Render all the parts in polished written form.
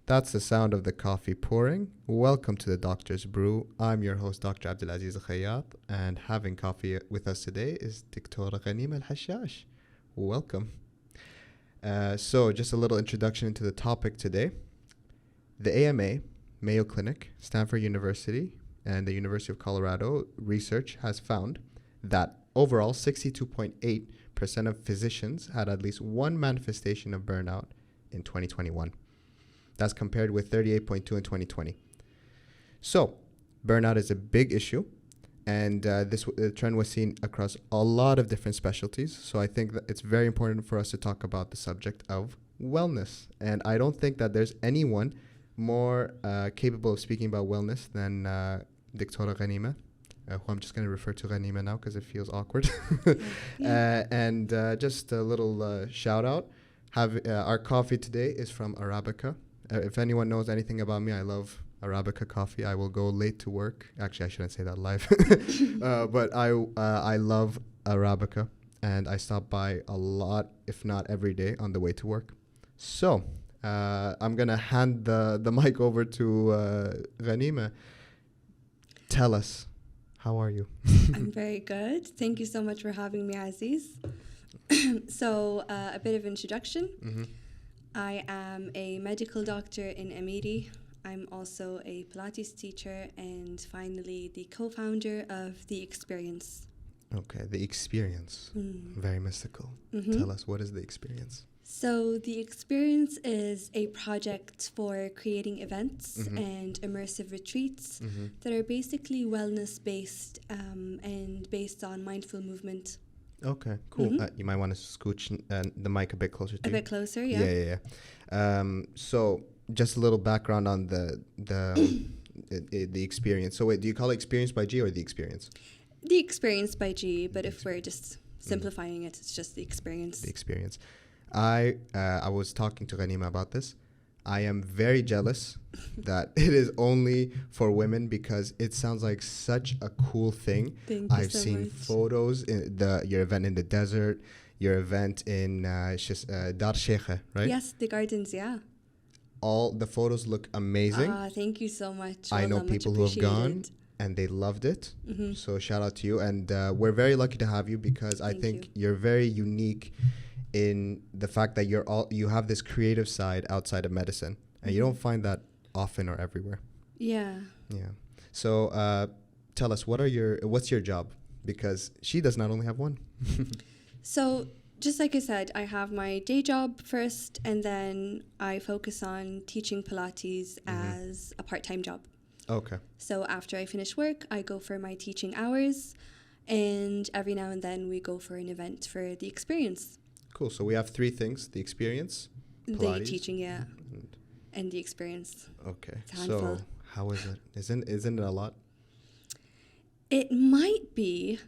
That's the sound of the coffee pouring. Welcome to the Doctor's Brew. I'm your host, Dr. Abdulaziz Khayyat, and having coffee with us today is Dr Ghanemah Alhashash. Welcome. So, just a little introduction into the topic today. The AMA, Mayo Clinic, Stanford University, and the University of Colorado research has found that overall 62.8% of physicians had at least one manifestation of burnout in 2021. That's compared with 38.2 in 2020. So, burnout is a big issue, and this trend was seen across a lot of different specialties. So I think that it's very important for us to talk about the subject of wellness. And I don't think that there's anyone more capable of speaking about wellness than Dr. Ghanemah, who I'm just going to refer to Ghanemah now because it feels awkward. And just a little shout out. Our coffee today is from Arabica. If anyone knows anything about me, I love Arabica coffee. I will go late to work. Actually, I shouldn't say that live. But I love Arabica, and I stop by a lot, if not every day, on the way to work. So I'm going to hand the mic over to Ghanemah. Tell us, how are you? I'm very good. Thank you so much for having me, Aziz. So a bit of introduction. Mm-hmm. I am a medical doctor in Amiri. I'm also a Pilates teacher and finally the co-founder of The Experience. Okay, The Experience. Very mystical. Mm-hmm. Tell us, what is The Experience? So The Experience is a project for creating events and immersive retreats that are basically wellness-based and based on mindful movement. Okay, cool. You might want to scooch the mic a bit closer to you. A bit closer, yeah. Yeah. So just a little background on the experience. So wait, do you call it Experience by G or The Experience? The Experience by G, but if we're just simplifying it, it's just The Experience. The Experience. I was talking to Ghanemah about this. I am very jealous that it is only for women because it sounds like such a cool thing. I've seen photos in your event in the desert, your event in Dar Sheikha, right? Yes, the gardens, yeah. All the photos look amazing. Thank you so much. I know people who have gone and they loved it. So shout out to you. And we're very lucky to have you because I think you're very unique in the fact that you have this creative side outside of medicine, and you don't find that often or everywhere. Yeah. So tell us, what's your job? Because she does not only have one. So just like I said, I have my day job first, and then I focus on teaching Pilates as a part-time job. Okay. So after I finish work, I go for my teaching hours, and every now and then we go for an event for The Experience. Cool. So we have three things: The Experience, Pilates, the teaching, and The Experience. Okay. So how is it? Isn't it a lot? It might be,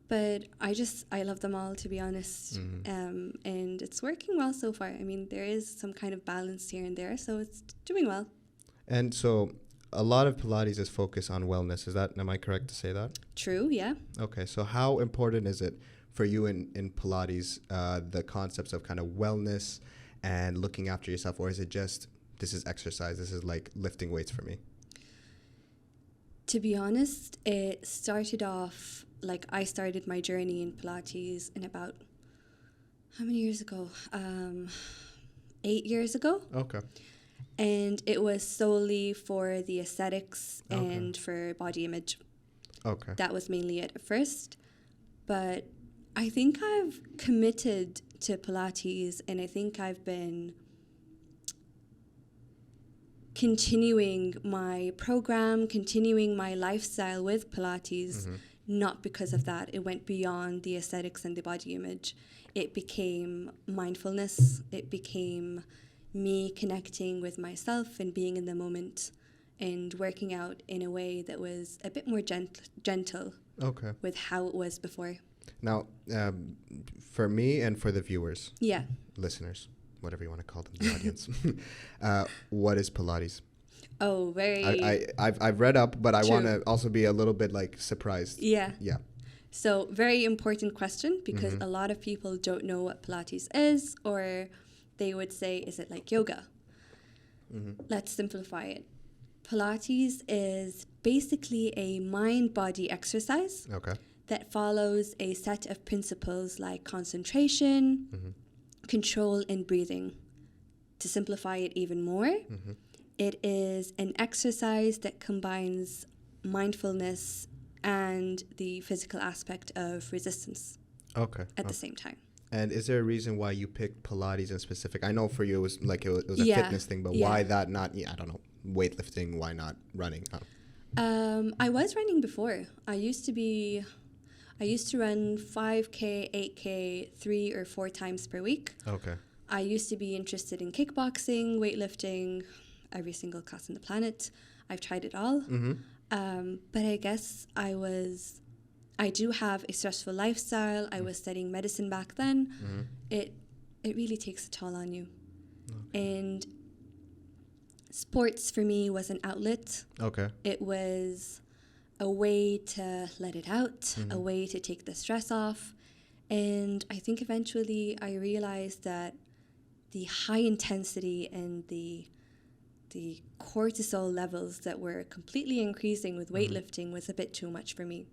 but I love them all, to be honest. And it's working well so far. I mean, there is some kind of balance here and there, so it's doing well. And so a lot of Pilates is focused on wellness. Am I correct to say that? True, yeah. Okay. So how important is it for you in Pilates, the concepts of kind of wellness and looking after yourself, or is it just, this is exercise, this is like lifting weights for me? To be honest, it started off, like I started my journey in Pilates in about, how many years ago? 8 years ago. Okay. And it was solely for the aesthetics and for body image. Okay. That was mainly it at first. But I think I've committed to Pilates, and I think I've been continuing my program, continuing my lifestyle with Pilates, not because of that. It went beyond the aesthetics and the body image. It became mindfulness. It became me connecting with myself and being in the moment and working out in a way that was a bit more gentle with how it was before. Now, for me and for the viewers, listeners, whatever you want to call them, the audience, what is Pilates? Oh, very... I've read up, but I want to also be a little bit like surprised. Yeah. So, very important question, because a lot of people don't know what Pilates is, or they would say, is it like yoga? Let's simplify it. Pilates is basically a mind-body exercise that follows a set of principles like concentration, control, and breathing. To simplify it even more, it is an exercise that combines mindfulness and the physical aspect of resistance at the same time. And is there a reason why you picked Pilates in specific? I know for you it was like it was a fitness thing, but why that not, I don't know, weightlifting, why not running? I was running before. I used to run 5K, 8K, 3 or 4 times per week. I used to be interested in kickboxing, weightlifting, every single class on the planet. I've tried it all. But I guess I do have a stressful lifestyle. I was studying medicine back then. It really takes a toll on you. And sports for me was an outlet. It was a way to let it out, a way to take the stress off. And I think eventually I realized that the high intensity and the cortisol levels that were completely increasing with weightlifting was a bit too much for me.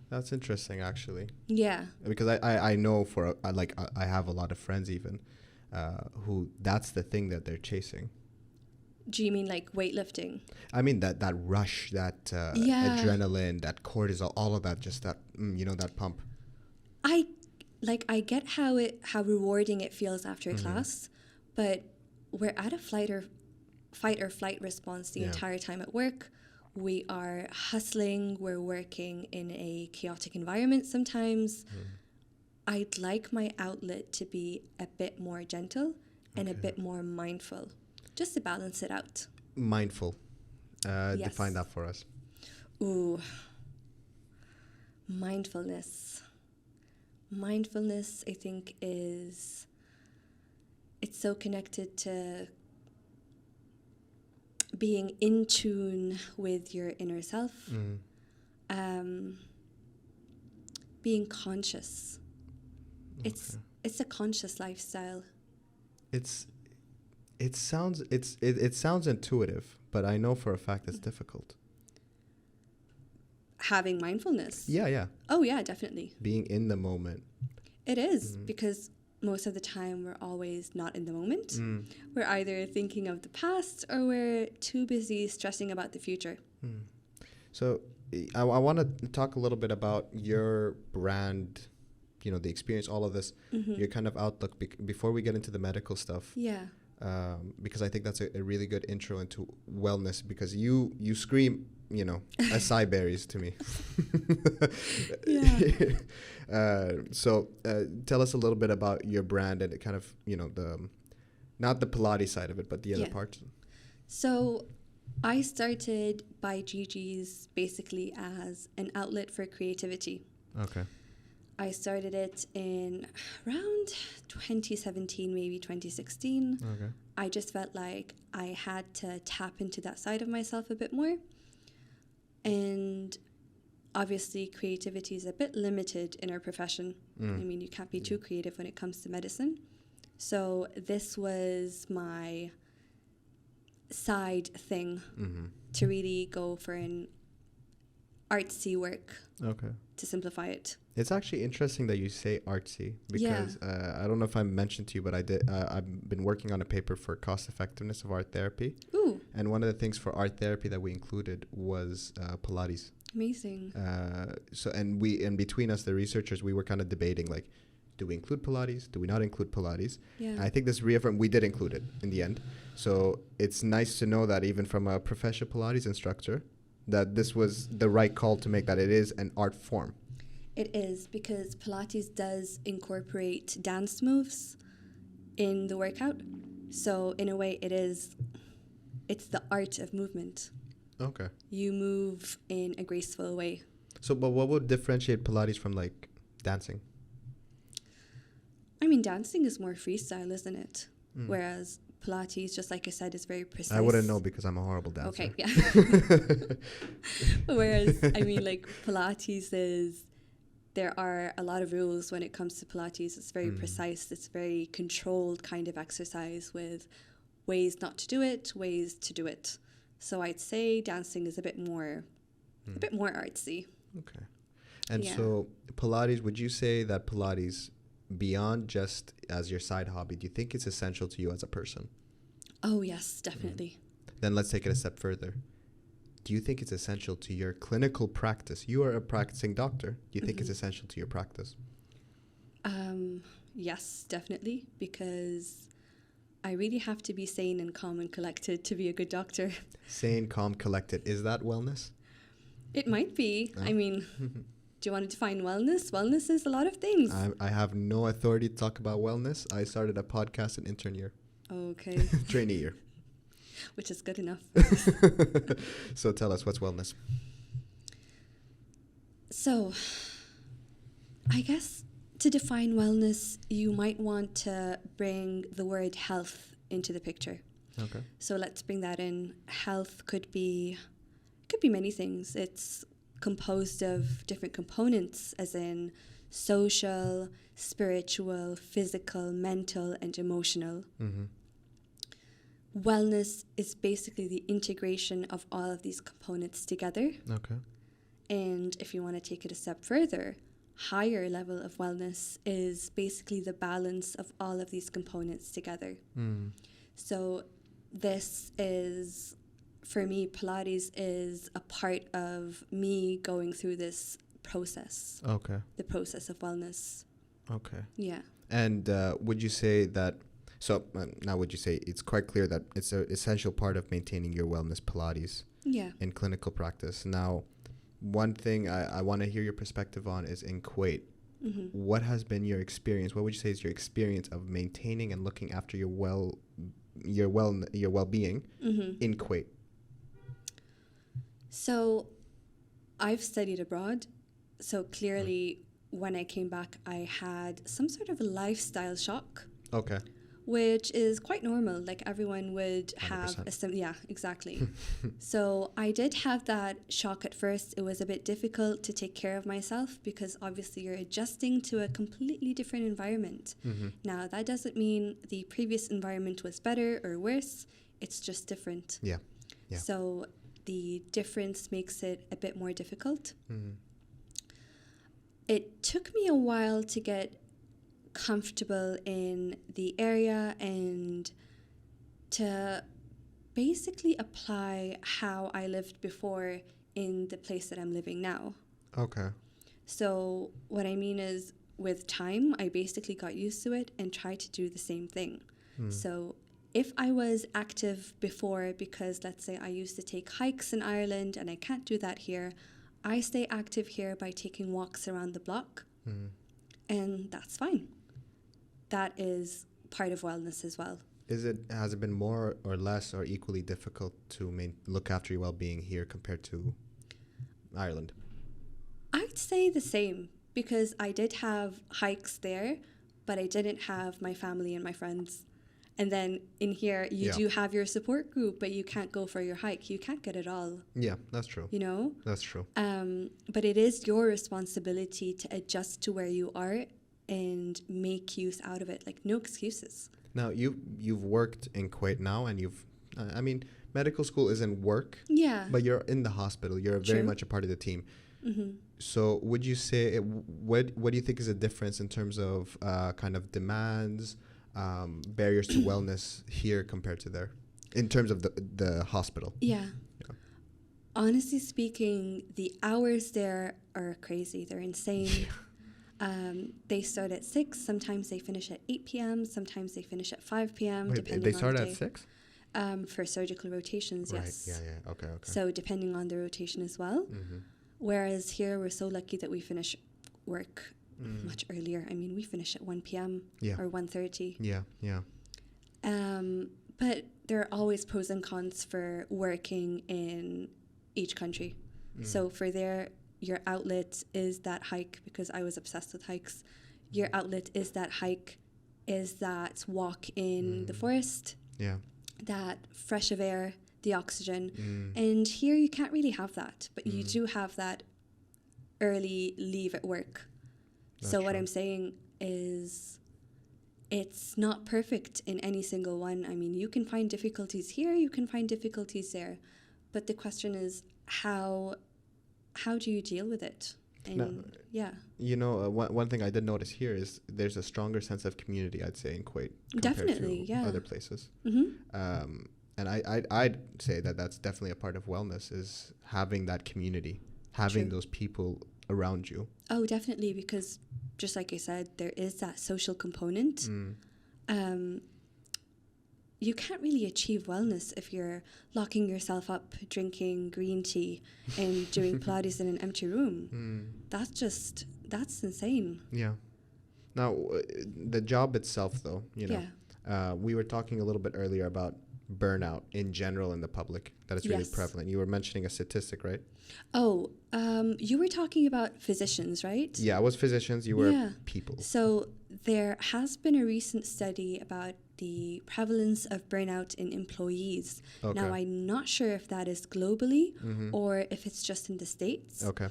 That's interesting, actually. Yeah. Because I know I have a lot of friends even who that's the thing that they're chasing. Do you mean like weightlifting? I mean that rush, that adrenaline, that cortisol, all of that, just that, that pump. I get how rewarding it feels after a class, but we're at a fight or flight response the entire time at work. We are hustling, we're working in a chaotic environment sometimes. I'd like my outlet to be a bit more gentle and a bit more mindful, just to balance it out. Mindful. Yes. Define that for us. Ooh. Mindfulness. Mindfulness, I think, it's so connected to being in tune with your inner self, being conscious. It's a conscious lifestyle. It sounds intuitive, but I know for a fact it's difficult. Having mindfulness. Yeah. Oh yeah, definitely. Being in the moment. It is, because most of the time we're always not in the moment. We're either thinking of the past or we're too busy stressing about the future. So I want to talk a little bit about your brand, the experience, all of this, your kind of outlook before we get into the medical stuff. Yeah. Because I think that's a really good intro into wellness, because you scream, acai berries to me. So tell us a little bit about your brand and kind of, not the Pilates side of it, but the other parts. So I started by Gigi's basically as an outlet for creativity. I started it in around 2017, maybe 2016. I just felt like I had to tap into that side of myself a bit more. And obviously creativity is a bit limited in our profession. I mean, you can't be too creative when it comes to medicine. So this was my side thing to really go for an artsy work. To simplify it. It's actually interesting that you say artsy, because I don't know if I mentioned to you, but I've been working on a paper for cost effectiveness of art therapy. Ooh. And one of the things for art therapy that we included was Pilates. Amazing. So between us, the researchers, we were kind of debating, like, do we include Pilates? Do we not include Pilates? Yeah. And I think this reaffirmed we did include it in the end. So it's nice to know that even from a professional Pilates instructor, that this was the right call to make, that it is an art form. It is, because Pilates does incorporate dance moves in the workout. So in a way, it's the art of movement. You move in a graceful way. So, but what would differentiate Pilates from, like, dancing? I mean, dancing is more freestyle, isn't it? Whereas Pilates, just like I said, is very precise. I wouldn't know because I'm a horrible dancer. Okay, yeah. Whereas, I mean, like, Pilates there are a lot of rules when it comes to Pilates. It's very precise. It's very controlled kind of exercise with ways not to do it, ways to do it. So I'd say dancing is a bit more artsy. Okay. And Yeah. so Pilates, would you say that Pilates, beyond just as your side hobby, do you think it's essential to you as a person? Oh, yes, definitely. Then let's take it a step further. Do you think it's essential to your clinical practice? You are a practicing doctor. Do you think it's essential to your practice? Yes, definitely, because I really have to be sane and calm and collected to be a good doctor. Sane, calm, collected. Is that wellness? It might be. Oh. I mean, do you want to define wellness? Wellness is a lot of things. I have no authority to talk about wellness. I started a podcast in intern year. Okay. Trainee year. Which is good enough. So tell us, what's wellness? So, I guess to define wellness, you might want to bring the word health into the picture. Okay. So let's bring that in. Health could be many things. It's composed of different components, as in social, spiritual, physical, mental, and emotional. Mm-hmm. Wellness is basically the integration of all of these components together. Okay. And if you want to take it a step further, higher level of wellness is basically the balance of all of these components together. Mm. So this is, for me, Pilates is a part of me going through this process. Okay. The process of wellness. Okay. Yeah. And would you say that, so now would you say it's quite clear that it's an essential part of maintaining your wellness, Pilates, Yeah. in clinical practice? Now, one thing I want to hear your perspective on is in Kuwait. Mm-hmm. What has been your experience? What would you say is your experience of maintaining and looking after your well-being in Kuwait? So I've studied abroad. So clearly when I came back, I had some sort of a lifestyle shock. Okay. Which is quite normal. Like everyone would have 100%. Yeah, exactly. So I did have that shock at first. It was a bit difficult to take care of myself because obviously you're adjusting to a completely different environment. Mm-hmm. Now, that doesn't mean the previous environment was better or worse. It's just different. Yeah. Yeah. So the difference makes it a bit more difficult. Mm-hmm. It took me a while to get comfortable in the area and to basically apply how I lived before in the place that I'm living now. Okay. So what I mean is, with time, I basically got used to it and tried to do the same thing. So if I was active before, because let's say I used to take hikes in Ireland and I can't do that here, I stay active here by taking walks around the block, and that's fine. That is part of wellness as well. Has it been more or less or equally difficult to look after your well-being here compared to Ireland? I'd say the same, because I did have hikes there, but I didn't have my family and my friends. And then in here, you do have your support group, but you can't go for your hike. You can't get it all. Yeah, that's true. You know? That's true. But it is your responsibility to adjust to where you are and make use out of it. Like, no excuses. Now, you've worked in Kuwait now, and I mean, medical school isn't work. Yeah. But you're in the hospital. You're very much a part of the team. Mm-hmm. So would you say, what do you think is the difference in terms of kind of demands, barriers to wellness here compared to there, in terms of the hospital? Yeah. Honestly speaking, the hours there are crazy. They're insane. They start at 6. Sometimes they finish at 8 p.m. Sometimes they finish at 5 p.m. Wait, they start at 6? For surgical rotations, yes. Right. Yeah. Okay. So depending on the rotation as well. Mm-hmm. Whereas here, we're so lucky that we finish work much earlier. I mean, we finish at 1 p.m. or 1:30. Yeah. But there are always pros and cons for working in each country. So for there, your outlet is that hike, because I was obsessed with hikes. Your outlet is that hike, is that walk in the forest. Yeah. That fresh of air, the oxygen. And here you can't really have that, but you do have that early leave at work. That's so what I'm saying is, it's not perfect in any single one. I mean, you can find difficulties here, you can find difficulties there, but the question is how do you deal with it? And Now, yeah, one thing I did notice here is there's a stronger sense of community, I'd say, in Kuwait compared definitely, to yeah. other places. Mm-hmm. And I'd say that that's definitely a part of wellness, is having that community, having True. those people around you. Oh, definitely, because just like I said, there is that social component. You can't really achieve wellness if you're locking yourself up, drinking green tea and doing Pilates in an empty room. That's insane. Yeah. Now, the job itself, though, Yeah. we were talking a little bit earlier about burnout in general in the public, that it's really Yes. prevalent. You were mentioning a statistic, right? Oh, you were talking about physicians, right? Yeah, I was physicians, you were people. So there has been a recent study about the prevalence of burnout in employees. Okay. Now, I'm not sure if that is globally or if it's just in the States. Okay.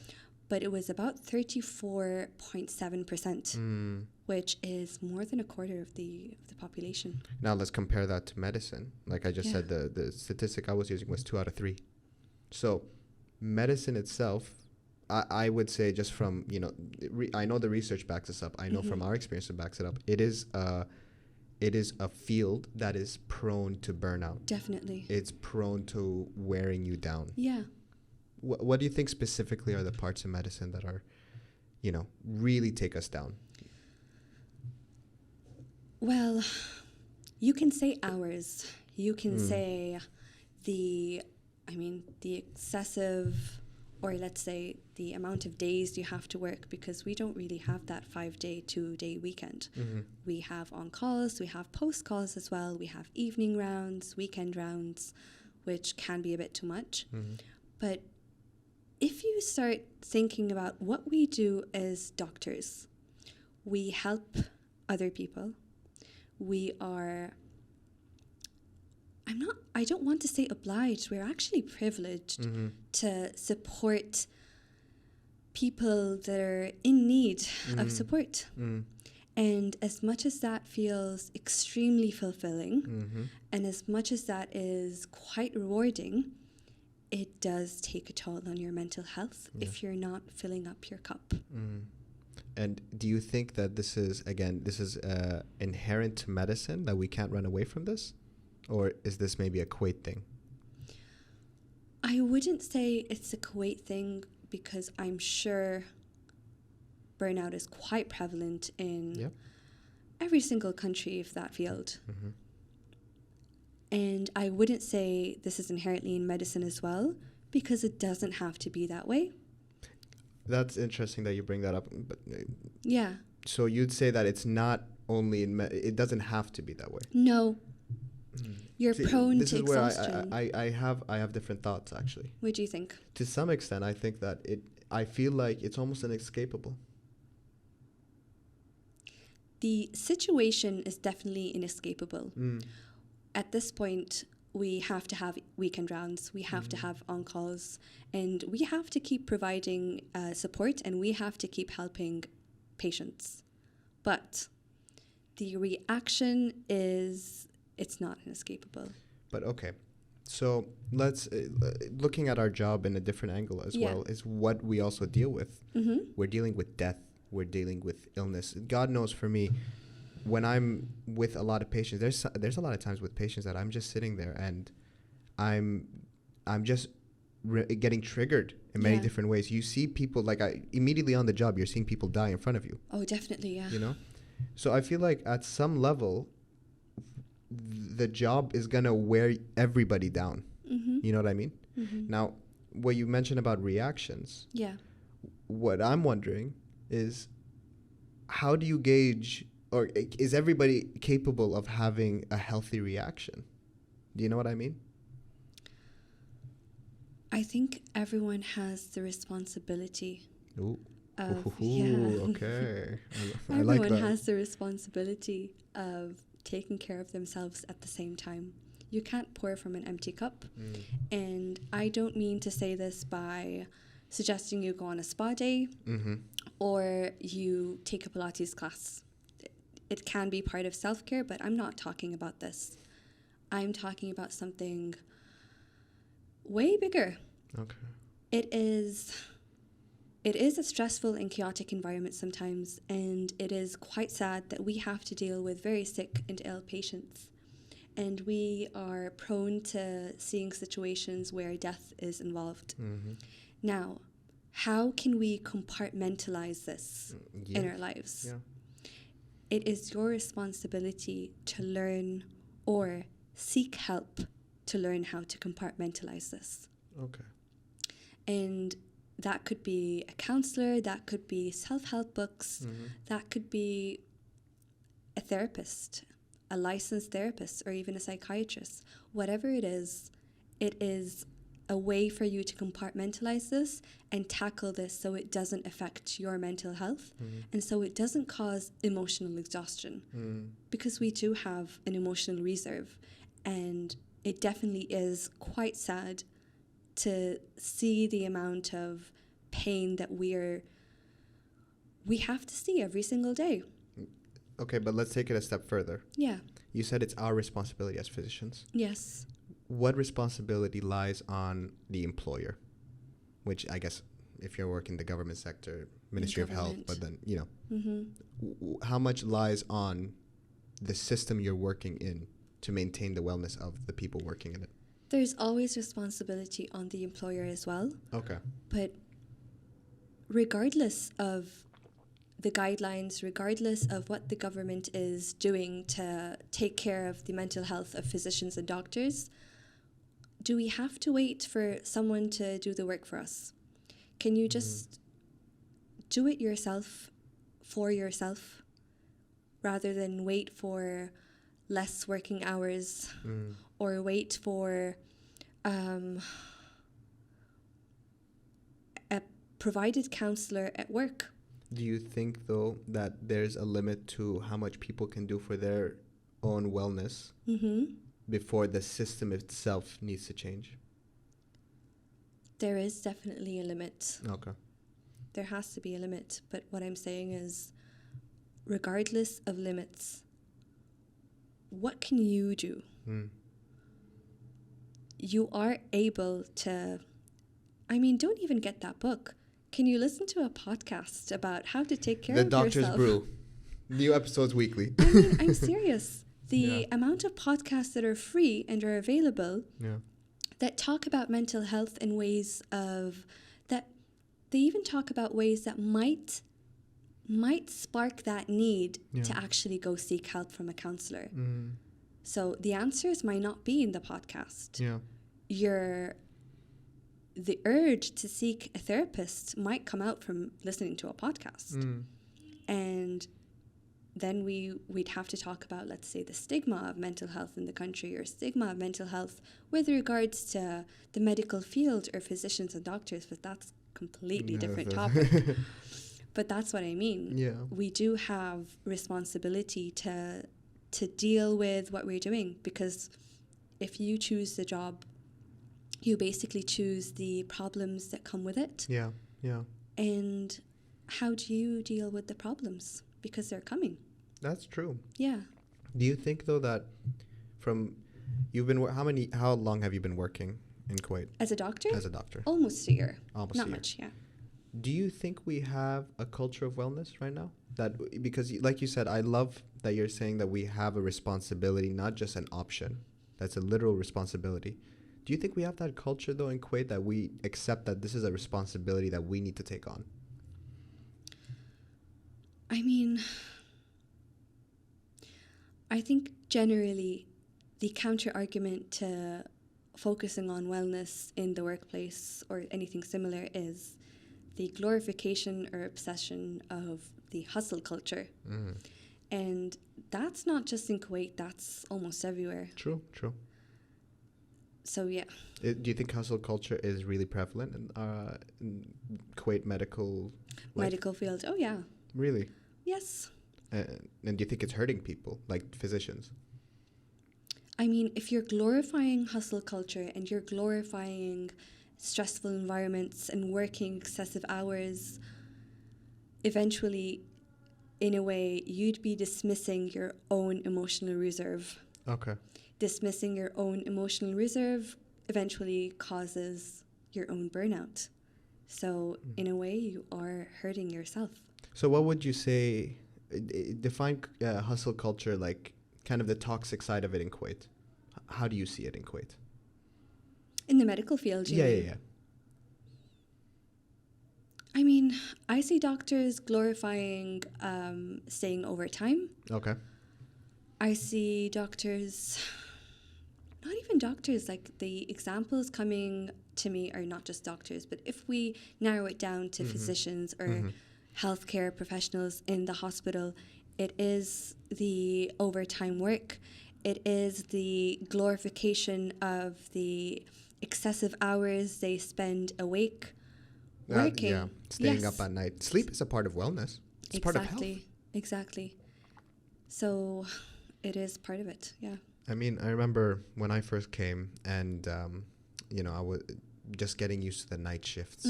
But it was about 34.7%, which is more than a quarter of the population. Now let's compare that to medicine. Like I just said, the statistic I was using was 2 out of 3. So medicine itself, I would say, just from, I know the research backs this up. I know from our experience it backs it up. It is a field that is prone to burnout. Definitely. It's prone to wearing you down. Yeah. What do you think specifically are the parts of medicine that are, really take us down? Well, you can say hours. You can say the excessive, or let's say the amount of days you have to work, because we don't really have that 5-day, 2-day weekend. We have on calls, we have post calls as well, we have evening rounds, weekend rounds, which can be a bit too much. But if you start thinking about what we do as doctors, we help other people. We are, I don't want to say obliged, we're actually privileged to support people that are in need of support. And as much as that feels extremely fulfilling, and as much as that is quite rewarding, it does take a toll on your mental health if you're not filling up your cup. And do you think that this is inherent to medicine, that we can't run away from this? Or is this maybe a Kuwait thing? I wouldn't say it's a Kuwait thing, because I'm sure burnout is quite prevalent in every single country of that field. And I wouldn't say this is inherently in medicine as well, because it doesn't have to be that way. That's interesting that you bring that up. But yeah. So you'd say that it's not only it doesn't have to be that way. No. You're prone to exhaustion. This is where I have different thoughts, actually. What do you think? To some extent, I think that I feel like it's almost inescapable. The situation is definitely inescapable. At this point, we have to have weekend rounds, we have to have on-calls, and we have to keep providing support, and we have to keep helping patients. But the reaction it's not inescapable. But okay, so let's, looking at our job in a different angle as well, is what we also deal with. We're dealing with death, we're dealing with illness. God knows, for me, when I'm with a lot of patients, there's a lot of times with patients that I'm just sitting there and I'm just getting triggered in many different ways. You see people, like, immediately on the job, you're seeing people die in front of you. Oh, definitely, yeah. So I feel like at some level, the job is gonna wear everybody down. You know what I mean? Now, what you mentioned about reactions, what I'm wondering is, how do you gauge, or is everybody capable of having a healthy reaction? Do you know what I mean? I think everyone has the responsibility. Ooh. Okay. I like that. Everyone has the responsibility of taking care of themselves at the same time. You can't pour from an empty cup. And I don't mean to say this by suggesting you go on a spa day or you take a Pilates class. it can be part of self-care, but I'm not talking about this. I'm talking about something way bigger. Okay. It is a stressful and chaotic environment sometimes, and it is quite sad that we have to deal with very sick and ill patients. And we are prone to seeing situations where death is involved. Mm-hmm. Now, how can we compartmentalize this in our lives? Yeah. It is your responsibility to learn or seek help to learn how to compartmentalize this. Okay. And that could be a counselor, that could be self-help books, that could be a therapist, a licensed therapist, or even a psychiatrist. Whatever it is a way for you to compartmentalize this and tackle this so it doesn't affect your mental health and so it doesn't cause emotional exhaustion. Because we do have an emotional reserve, and it definitely is quite sad to see the amount of pain that we have to see every single day. Okay, but let's take it a step further. Yeah. You said it's our responsibility as physicians. Yes. What responsibility lies on the employer? Which I guess if you're working in the government sector, Ministry of Health, but then, how much lies on the system you're working in to maintain the wellness of the people working in it? There's always responsibility on the employer as well. Okay. But regardless of the guidelines, regardless of what the government is doing to take care of the mental health of physicians and doctors, do we have to wait for someone to do the work for us? Can you just do it yourself for yourself rather than wait for less working hours or wait for a provided counselor at work? Do you think, though, that there's a limit to how much people can do for their own wellness before the system itself needs to change? There is definitely a limit. Okay. There has to be a limit. But what I'm saying is, regardless of limits, what can you do? You are able to, don't even get that book. Can you listen to a podcast about how to take care of yourself? The Doctor's Brew. New episodes weekly. I'm serious. The amount of podcasts that are free and are available that talk about mental health in ways of that they even talk about ways that might spark that need to actually go seek help from a counselor. So the answers might not be in the podcast. The urge to seek a therapist might come out from listening to a podcast. And then we'd have to talk about, let's say, the stigma of mental health in the country, or stigma of mental health with regards to the medical field or physicians and doctors, but that's completely different topic. But that's what I mean. We do have responsibility to deal with what we're doing, because if you choose the job, you basically choose the problems that come with it. And how do you deal with the problems? Because they're coming. That's true. Yeah. Do you think, though, that how long have you been working in Kuwait? As a doctor? As a doctor. Almost a year. Almost Not a year. much, yeah. Do you think we have a culture of wellness right now? Because like you said, I love that you're saying that we have a responsibility, not just an option. That's a literal responsibility. Do you think we have that culture, though, in Kuwait, that we accept that this is a responsibility that we need to take on? I think generally the counter-argument to focusing on wellness in the workplace or anything similar is the glorification or obsession of the hustle culture. And that's not just in Kuwait, that's almost everywhere. True. So, yeah. Do you think hustle culture is really prevalent in Kuwait medical field? Oh, yeah. Really? Yes. And do you think it's hurting people, like physicians? If you're glorifying hustle culture and you're glorifying stressful environments and working excessive hours, eventually in a way, you'd be dismissing your own emotional reserve. Okay. Dismissing your own emotional reserve eventually causes your own burnout. So, in a way, you are hurting yourself. So what would you say, define hustle culture, like kind of the toxic side of it in Kuwait? How do you see it in Kuwait? In the medical field, you mean? Yeah. I mean, I see doctors glorifying staying overtime. Okay. I see doctors, not even doctors, like the examples coming to me are not just doctors, but if we narrow it down to physicians or healthcare professionals in the hospital, it is the overtime work. It is the glorification of the excessive hours they spend awake working. Staying up at night. Sleep is a part of wellness. It's part of health. Exactly. So it is part of it, yeah. I mean, I remember when I first came and, I was just getting used to the night shifts.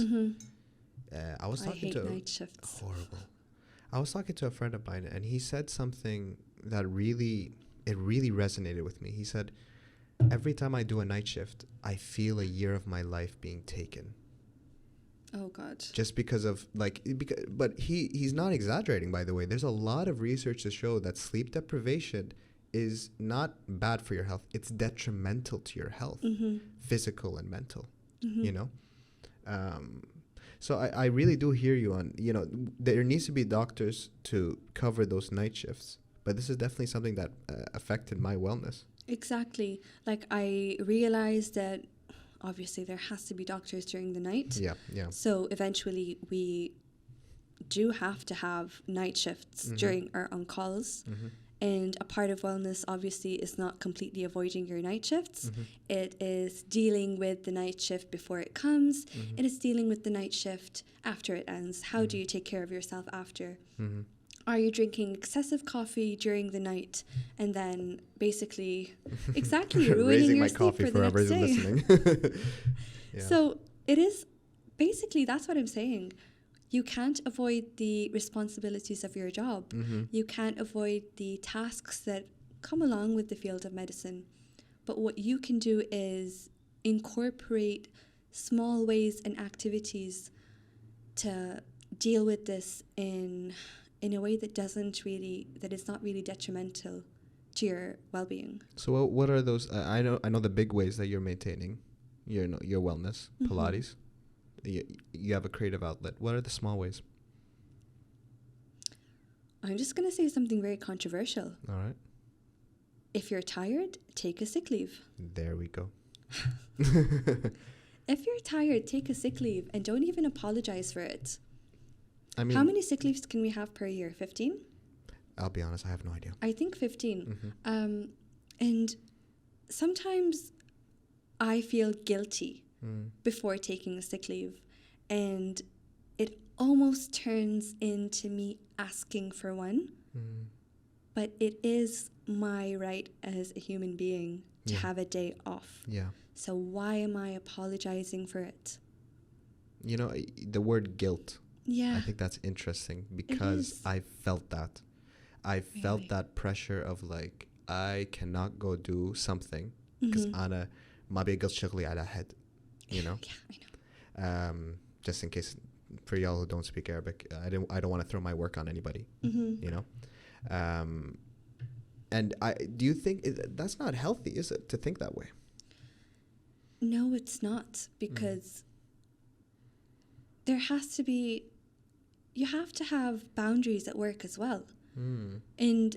I was talking to night shifts. Horrible. I was talking to a friend of mine and he said something that really resonated with me. He said, every time I do a night shift, I feel a year of my life being taken. Oh God. Just because of but he's not exaggerating, by the way. There's a lot of research to show that sleep deprivation is not bad for your health. It's detrimental to your health, physical and mental, So I really do hear you on, there needs to be doctors to cover those night shifts. But this is definitely something that affected my wellness. Exactly. Like I realized that obviously there has to be doctors during the night. Yeah. So eventually we do have to have night shifts during our on-calls. And a part of wellness obviously is not completely avoiding your night shifts. It is dealing with the night shift before it comes. It is dealing with the night shift after it ends. How do you take care of yourself after? Are you drinking excessive coffee during the night and then basically ruining your sleep for the next day? Listening. So it is basically, that's what I'm saying. You can't avoid the responsibilities of your job. You can't avoid the tasks that come along with the field of medicine. But what you can do is incorporate small ways and activities to deal with this in a way that is not really detrimental to your well-being. So what are those? I know the big ways that you're maintaining your wellness, Pilates. You have a creative outlet. What are the small ways? I'm just going to say something very controversial. All right. If you're tired, take a sick leave. There we go. If you're tired, take a sick leave and don't even apologize for it. I mean, how many sick leaves can we have per year? 15? I'll be honest, I have no idea. I think 15. And sometimes I feel guilty before taking a sick leave, and it almost turns into me asking for one. But it is my right as a human being to have a day off. Yeah. So why am I apologizing for it? The word guilt. Yeah. I think that's interesting because I felt that. I felt that pressure of like, I cannot go do something because أنا ما بيقدر شغلي على حد. Yeah, I know. Just in case, for y'all who don't speak Arabic, I don't want to throw my work on anybody. And do you think that's not healthy, is it, to think that way? No, it's not, because there has to be, you have to have boundaries at work as well. And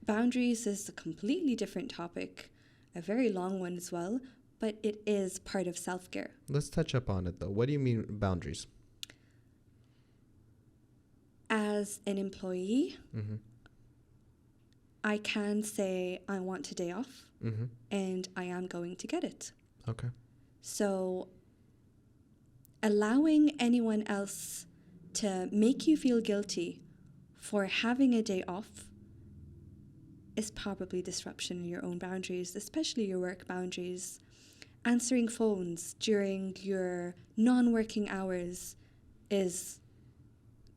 boundaries is a completely different topic, a very long one as well, but it is part of self-care. Let's touch up on it though. What do you mean boundaries? As an employee, I can say I want a day off and I am going to get it. Okay. So allowing anyone else to make you feel guilty for having a day off is probably disruption in your own boundaries, especially your work boundaries. Answering phones during your non-working hours is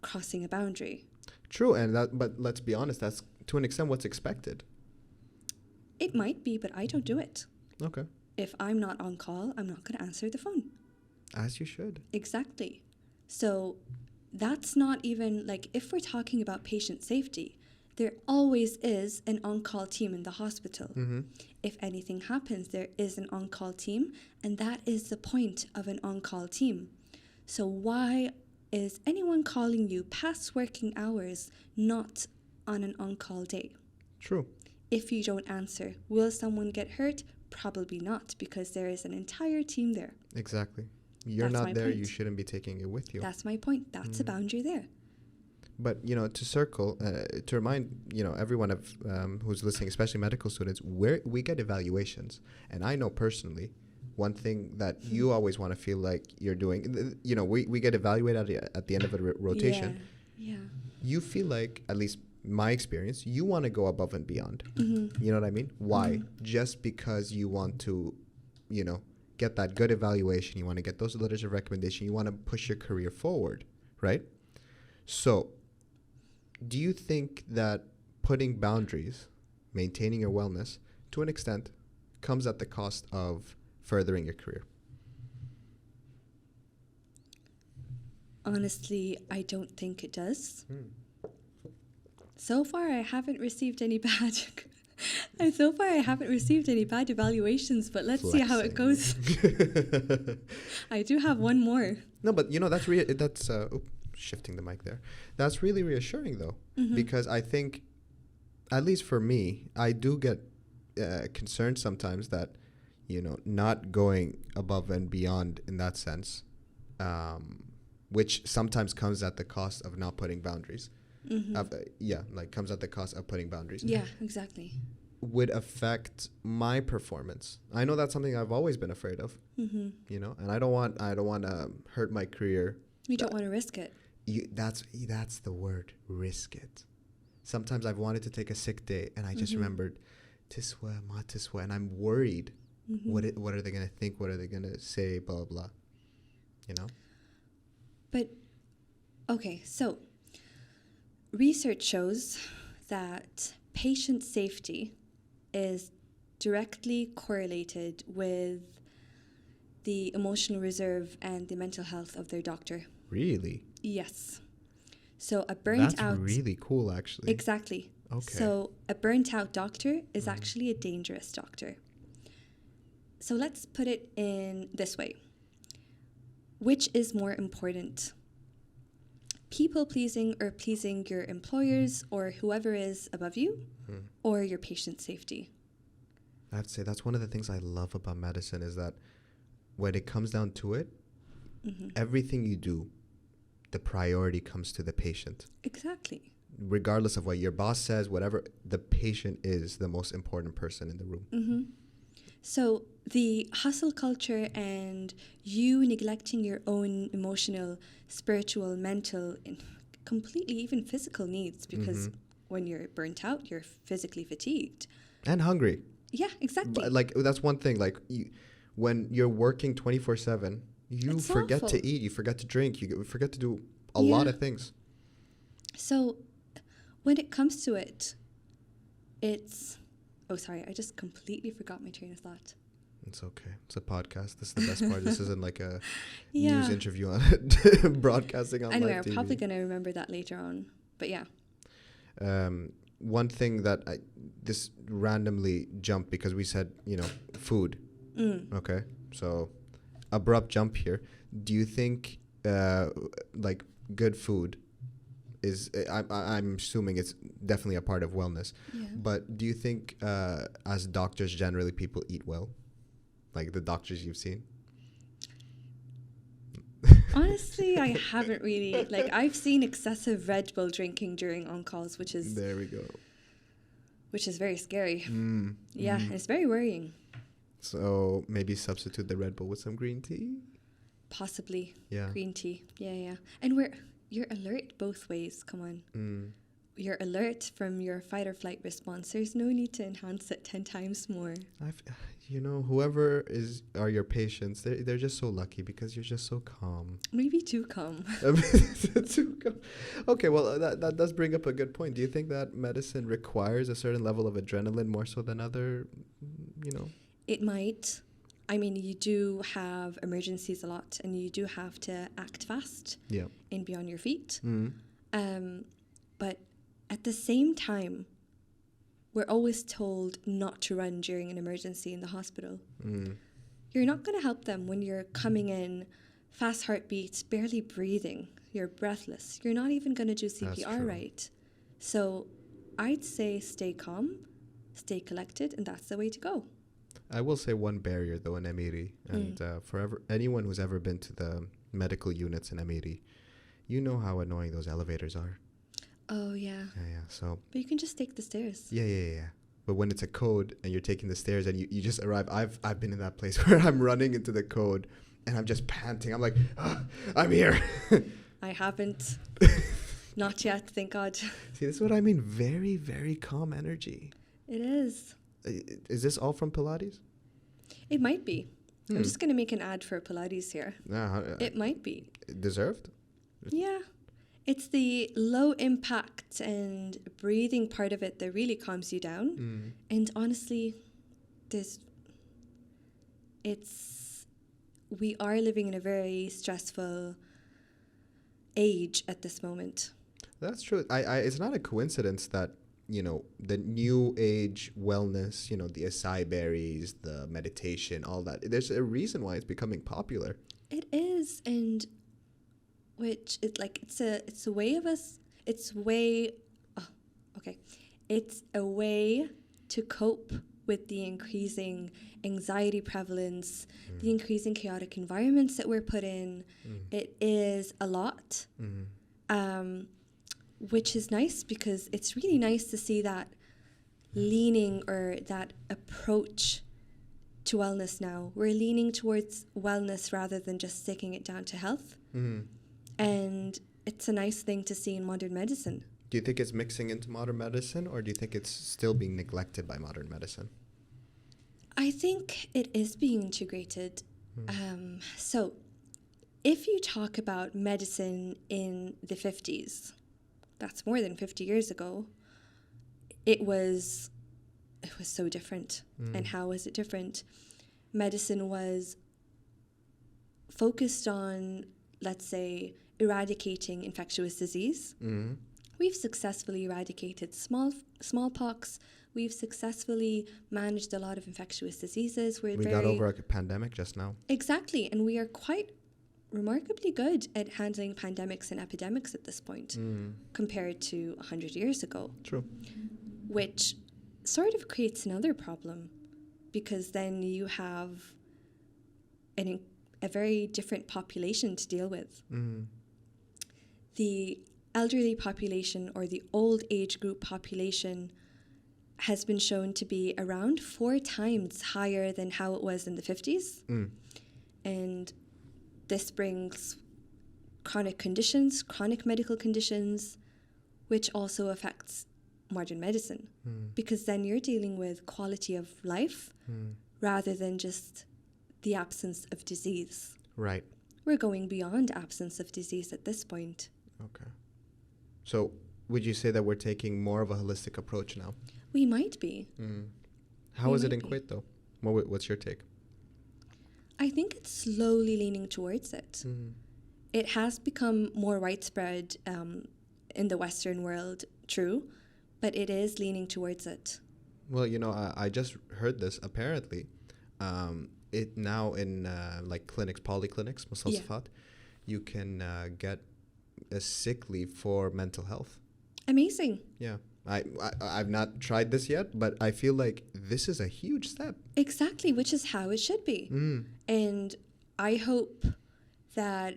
crossing a boundary. True, but let's be honest, that's to an extent what's expected. It might be, but I don't do it. Okay. If I'm not on call, I'm not going to answer the phone. As you should. Exactly. So that's not even like, if we're talking about patient safety, there always is an on-call team in the hospital. Mm-hmm. If anything happens, there is an on-call team, and that is the point of an on-call team. So why is anyone calling you past working hours not on an on-call day? True. If you don't answer, will someone get hurt? Probably not, because there is an entire team there. Exactly. You're That's not my there, point. you shouldn't be taking it with you. That's my point. That's a boundary there. But, to circle, to remind, everyone of who's listening, especially medical students, we get evaluations. And I know personally, one thing that you always want to feel like you're doing, we get evaluated at the end of a rotation. Yeah. You feel like, at least my experience, you want to go above and beyond. Mm-hmm. You know what I mean? Why? Just because you want to, get that good evaluation, you want to get those letters of recommendation, you want to push your career forward, right? So, do you think that putting boundaries, maintaining your wellness, to an extent, comes at the cost of furthering your career? Honestly, I don't think it does. So far, I haven't received any bad. So far, I haven't received any bad evaluations, but let's see how it goes. I do have one more. No, but that's shifting the mic there. That's really reassuring though, because I think, at least for me, I do get concerned sometimes that, not going above and beyond in that sense, which sometimes comes at the cost of not putting boundaries. Comes at the cost of putting boundaries. Yeah, exactly. Would affect my performance. I know that's something I've always been afraid of. And I don't want to hurt my career. You don't want to risk it. That's the word, risk it. Sometimes I've wanted to take a sick day, and I just remembered, tiswa, ma tiswa, and I'm worried. What are they going to think? What are they going to say? Blah, blah, blah. But, okay, so research shows that patient safety is directly correlated with the emotional reserve and the mental health of their doctor. Really? Yes. So a burnt out... That's really cool, actually. Exactly. Okay. So a burnt out doctor is actually a dangerous doctor. So let's put it in this way. Which is more important? People pleasing or pleasing your employers or whoever is above you, or your patient safety? I have to say, that's one of the things I love about medicine, is that when it comes down to it, everything you do, the priority comes to the patient. Exactly. Regardless of what your boss says, whatever, the patient is the most important person in the room. So the hustle culture and you neglecting your own emotional, spiritual, mental, and completely even physical needs, because when you're burnt out, you're physically fatigued. And hungry. Yeah, exactly. Like, that's one thing. Like, when you're working 24/7, you It's forget awful. to eat, you forget to drink, you forget to do a lot of things. So when it comes to it, it's... Oh, sorry, I just completely forgot my train of thought. It's okay. It's a podcast. This is the best part. This isn't like a Yeah. news interview on broadcasting on Anyway, live I'm TV. probably going to remember that later on. But yeah. One thing that this randomly jumped because we said, food. Okay. So abrupt jump here. Do you think like good food is, I'm assuming it's definitely a part of wellness, but do you think as doctors generally people eat well? Like the doctors you've seen? Honestly, I haven't really. Like, I've seen excessive Red Bull drinking during on-calls, which is... There we go. Which is very scary. Yeah, and it's very worrying. So maybe substitute the Red Bull with some green tea? Possibly. Yeah. Green tea. Yeah. And you're alert both ways. Come on. you're alert from your fight or flight response. There's no need to enhance it 10 times more. Whoever are your patients, they're just so lucky because you're just so calm. Maybe too calm. Too calm. Okay, well, that does bring up a good point. Do you think that medicine requires a certain level of adrenaline more so than other, It might. I mean, you do have emergencies a lot, and you do have to act fast and be on your feet. But at the same time, we're always told not to run during an emergency in the hospital. You're not going to help them when you're coming in, fast heartbeats, barely breathing, you're breathless. You're not even going to do CPR right. So I'd say stay calm, stay collected, and that's the way to go. I will say one barrier, though, in Amiri, and anyone who's ever been to the medical units in Amiri, you know how annoying those elevators are. Oh, yeah. Yeah, so... But you can just take the stairs. Yeah. But when it's a code and you're taking the stairs and you just arrive, I've been in that place where I'm running into the code and I'm just panting. I'm like, I'm here. I haven't. Not yet, thank God. See, this is what I mean. Very, very calm energy. It is. Is this all from Pilates? It might be. I'm just going to make an ad for Pilates here. It might be. Deserved? Yeah. It's the low impact and breathing part of it that really calms you down. And honestly, we are living in a very stressful age at this moment. That's true. It's not a coincidence that, the new age wellness, the acai berries, the meditation, all that. There's a reason why it's becoming popular. It is, and it's a way to cope with the increasing anxiety prevalence, the increasing chaotic environments that we're put in. It is a lot, which is nice because it's really nice to see that leaning or that approach to wellness now. We're leaning towards wellness rather than just sticking it down to health. And it's a nice thing to see in modern medicine. Do you think it's mixing into modern medicine, or do you think it's still being neglected by modern medicine? I think it is being integrated. So if you talk about medicine in the 50s, that's more than 50 years ago, it was so different. And how was it different? Medicine was focused on, let's say, eradicating infectious disease. We've successfully eradicated smallpox. We've successfully managed a lot of infectious diseases. We got over a pandemic just now. Exactly. And we are quite remarkably good at handling pandemics and epidemics at this point compared to 100 years ago. True. Which sort of creates another problem, because then you have a very different population to deal with. The elderly population, or the old age group population, has been shown to be around 4 times higher than how it was in the 50s. And this brings chronic medical conditions, which also affects modern medicine, because then you're dealing with quality of life rather than just the absence of disease. Right. We're going beyond absence of disease at this point. Okay. So would you say that we're taking more of a holistic approach now? We might be. How is it in Kuwait, though? What's your take? I think it's slowly leaning towards it. It has become more widespread in the Western world, true, but it is leaning towards it. Well, I just heard this. Apparently, it now in like clinics, polyclinics, mustasafat, you can get a sick leave for mental health. Amazing. Yeah. I've not tried this yet, but I feel like this is a huge step. Exactly, which is how it should be. And I hope that...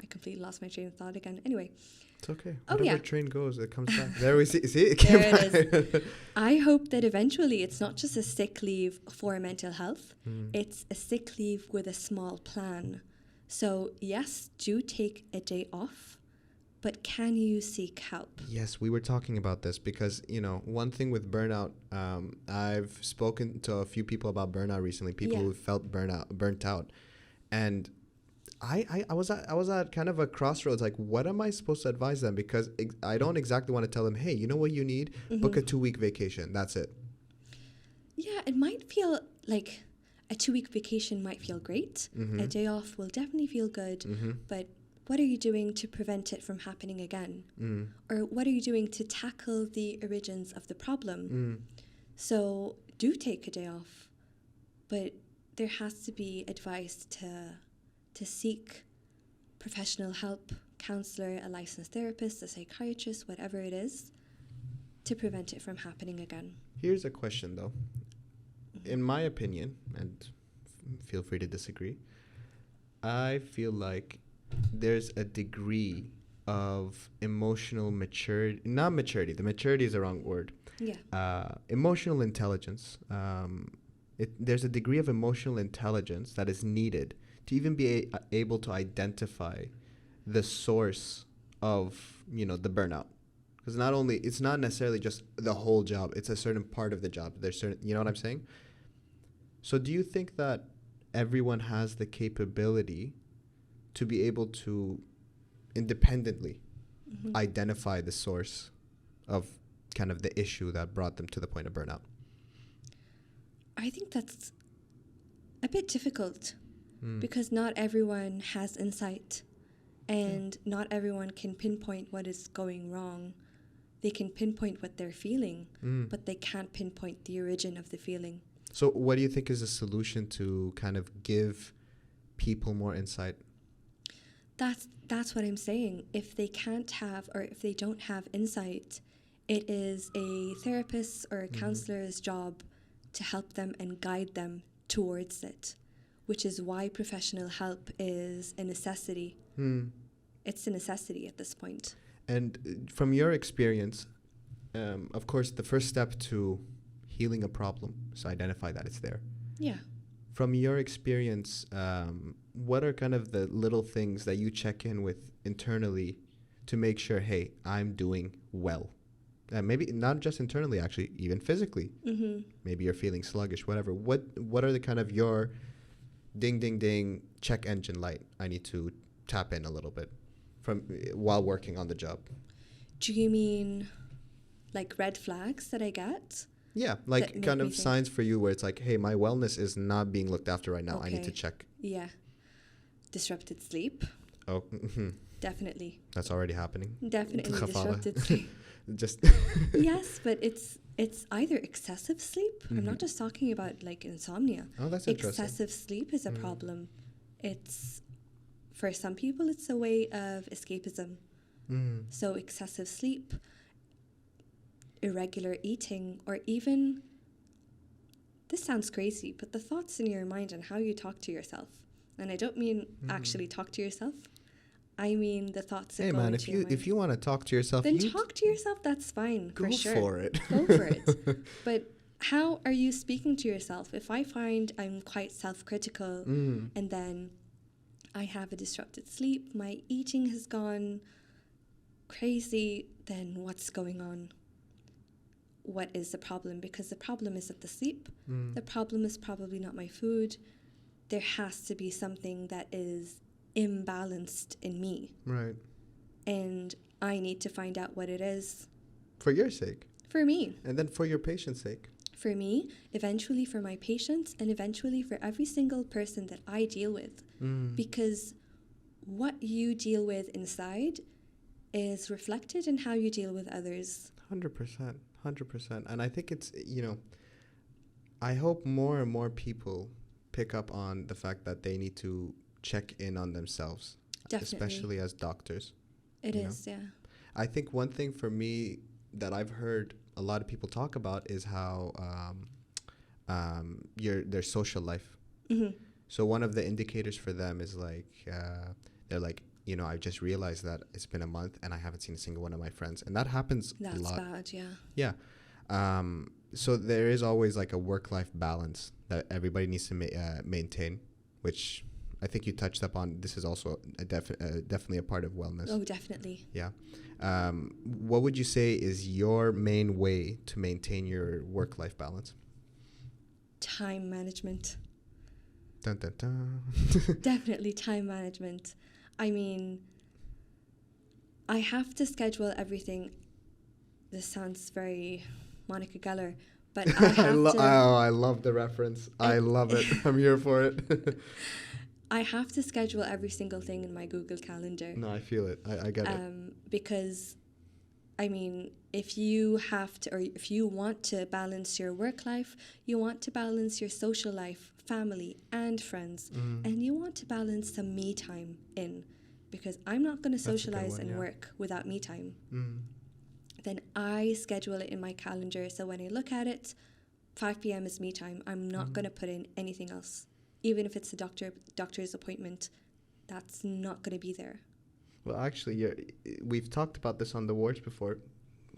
I completely lost my train of thought again. Anyway. It's okay. Whatever train goes, it comes back. There we see. See, it came back. It is. I hope that eventually it's not just a sick leave for mental health. It's a sick leave with a small plan. So yes, do take a day off, but can you seek help? Yes, we were talking about this because, one thing with burnout, I've spoken to a few people about burnout recently, people who felt burnt out. And I was at kind of a crossroads, like, what am I supposed to advise them? Because I don't exactly want to tell them, hey, you know what you need? Book a 2-week vacation. That's it. Yeah, it might feel like a 2-week vacation might feel great. A day off will definitely feel good. But what are you doing to prevent it from happening again? Or what are you doing to tackle the origins of the problem? So do take a day off. But there has to be advice to seek professional help, counselor, a licensed therapist, a psychiatrist, whatever it is, to prevent it from happening again. Here's a question, though. In my opinion, and feel free to disagree, I feel like there's a degree of emotional maturity, not maturity, the maturity is the wrong word. Emotional intelligence. There's a degree of emotional intelligence that is needed to even be able to identify the source of, the burnout. Because it's not necessarily just the whole job, it's a certain part of the job. There's certain, you know what I'm saying? So do you think that everyone has the capability to be able to independently identify the source of kind of the issue that brought them to the point of burnout? I think that's a bit difficult because not everyone has insight and not everyone can pinpoint what is going wrong. They can pinpoint what they're feeling, but they can't pinpoint the origin of the feeling. So what do you think is a solution to kind of give people more insight? That's what I'm saying. If they can't have, or if they don't have insight, it is a therapist's or a counselor's job to help them and guide them towards it, which is why professional help is a necessity. It's a necessity at this point. And from your experience, of course, the first step to healing a problem is to identify that it's there. Yeah. From your experience, what are kind of the little things that you check in with internally to make sure, hey, I'm doing well? Maybe not just internally, actually, even physically. Maybe you're feeling sluggish, whatever. What are the kind of your ding, ding, ding, check engine light I need to tap in a little bit from while working on the job? Do you mean like red flags that I get? Yeah, like kind of signs for you where it's like, hey, my wellness is not being looked after right now. Okay. I need to check. Yeah. Disrupted sleep. Oh, definitely. That's already happening. Definitely disrupted sleep. Just yes, but it's either excessive sleep. I'm not just talking about like insomnia. Oh, that's interesting. Excessive sleep is a problem. It's, for some people, it's a way of escapism. So excessive sleep, irregular eating, or even, this sounds crazy, but the thoughts in your mind and how you talk to yourself. And I don't mean actually talk to yourself. I mean the thoughts that go into your mind. If you want to talk to yourself, then talk to yourself. That's fine. Go for sure. for it. Go for it. But how are you speaking to yourself? If I find I'm quite self-critical and then I have a disrupted sleep, my eating has gone crazy, then what's going on? What is the problem? Because the problem isn't the sleep. The problem is probably not my food. There has to be something that is imbalanced in me. Right. And I need to find out what it is. For your sake. For me. And then for your patient's sake. For me, eventually for my patients, and eventually for every single person that I deal with. Because what you deal with inside is reflected in how you deal with others. 100%. And I think it's, I hope more and more people pick up on the fact that they need to check in on themselves. Definitely. Especially as doctors. It is, yeah. I think one thing for me that I've heard a lot of people talk about is how their social life. So one of the indicators for them is like, they're like, I just realized that it's been a month and I haven't seen a single one of my friends. And that happens a lot. That's bad, yeah. Yeah. So there is always like a work-life balance that everybody needs to maintain, which I think you touched upon this is also definitely a part of wellness. Oh, definitely. Yeah. What would you say is your main way to maintain your work-life balance? Time management. Dun, dun, dun. Definitely time management. I mean, I have to schedule everything. This sounds very Monica Geller, but I have to. I love the reference. I love it. I'm here for it. I have to schedule every single thing in my Google Calendar. No, I feel it. I get it. Because, I mean, if you have to, or if you want to balance your work life, you want to balance your social life, family, and friends, and you want to balance some me time in, because I'm not going to socialize and work without me time. Then I schedule it in my calendar. So when I look at it, 5 p.m. is me time. I'm not going to put in anything else. Even if it's a doctor's appointment, that's not going to be there. Well, actually, we've talked about this on the wards before.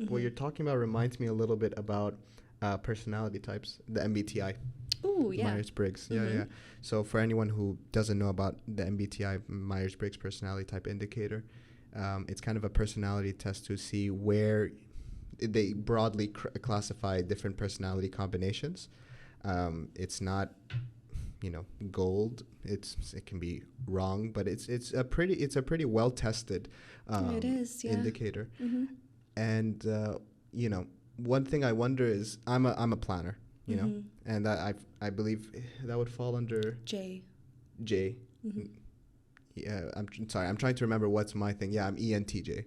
What you're talking about reminds me a little bit about personality types, the MBTI. Oh, yeah. Myers-Briggs. Yeah. So for anyone who doesn't know about the MBTI, Myers-Briggs Personality Type Indicator, it's kind of a personality test to see where they broadly classify different personality combinations. It's not, gold. It can be wrong, but it's a pretty well tested It is, yeah. indicator. And one thing I wonder is I'm a planner, and I believe that would fall under J. Yeah, I'm trying to remember what's my thing. Yeah, I'm ENTJ.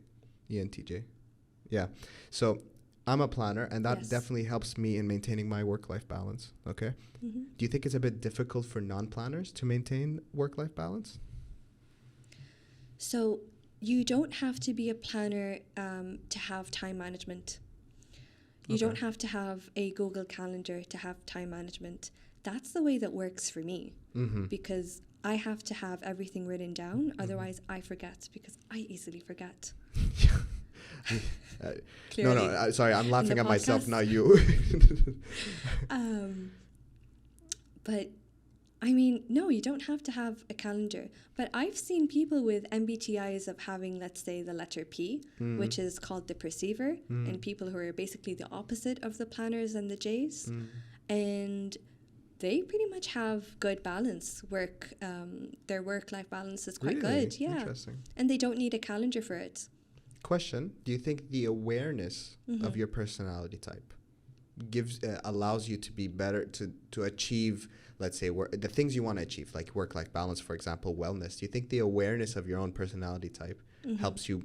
Yeah. So I'm a planner, and that definitely helps me in maintaining my work-life balance. Okay. Do you think it's a bit difficult for non-planners to maintain work-life balance? So you don't have to be a planner to have time management. You don't have to have a Google Calendar to have time management. That's the way that works for me, because I have to have everything written down. Otherwise, I forget, because I easily forget. Sorry, I'm laughing at myself, not you. But I mean, no, you don't have to have a calendar. But I've seen people with MBTIs of having, let's say, the letter P, which is called the perceiver, and people who are basically the opposite of the planners and the Js. And they pretty much have good balance. Their work-life balance is quite good. Yeah. Interesting. And they don't need a calendar for it. Question: do you think the awareness of your personality type allows you to be better to achieve, let's say, the things you want to achieve, like work-life balance, for example, wellness? Do you think the awareness of your own personality type helps you,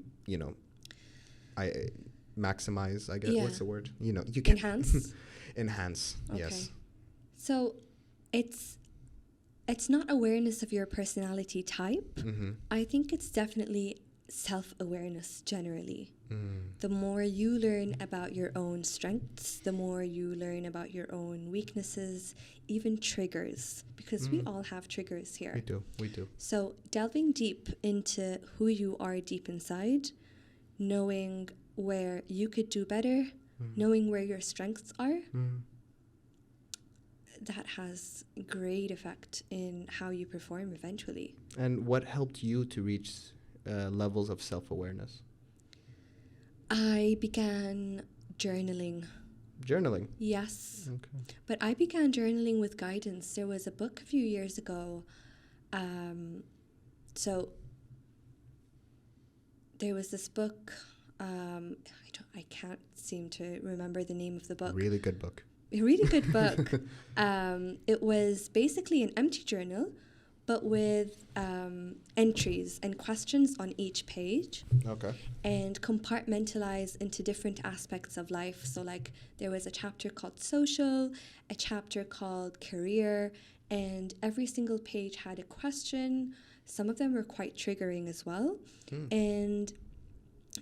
maximize, I guess, what's the word? You can enhance. Enhance. Okay. Yes. So it's not awareness of your personality type. I think it's definitely self-awareness generally. The more you learn about your own strengths, the more you learn about your own weaknesses, even triggers, because we all have triggers here. We do. So delving deep into who you are deep inside, knowing where you could do better, knowing where your strengths are, that has great effect in how you perform eventually. And what helped you to reach levels of self-awareness? I began journaling. Journaling? Yes. Okay. But I began journaling with guidance. There was a book a few years ago. So there was this book. I can't seem to remember the name of the book. Really good book. A really good book. It was basically an empty journal, but with entries and questions on each page. Okay. And compartmentalized into different aspects of life. So like there was a chapter called social, a chapter called career, and every single page had a question. Some of them were quite triggering as well. And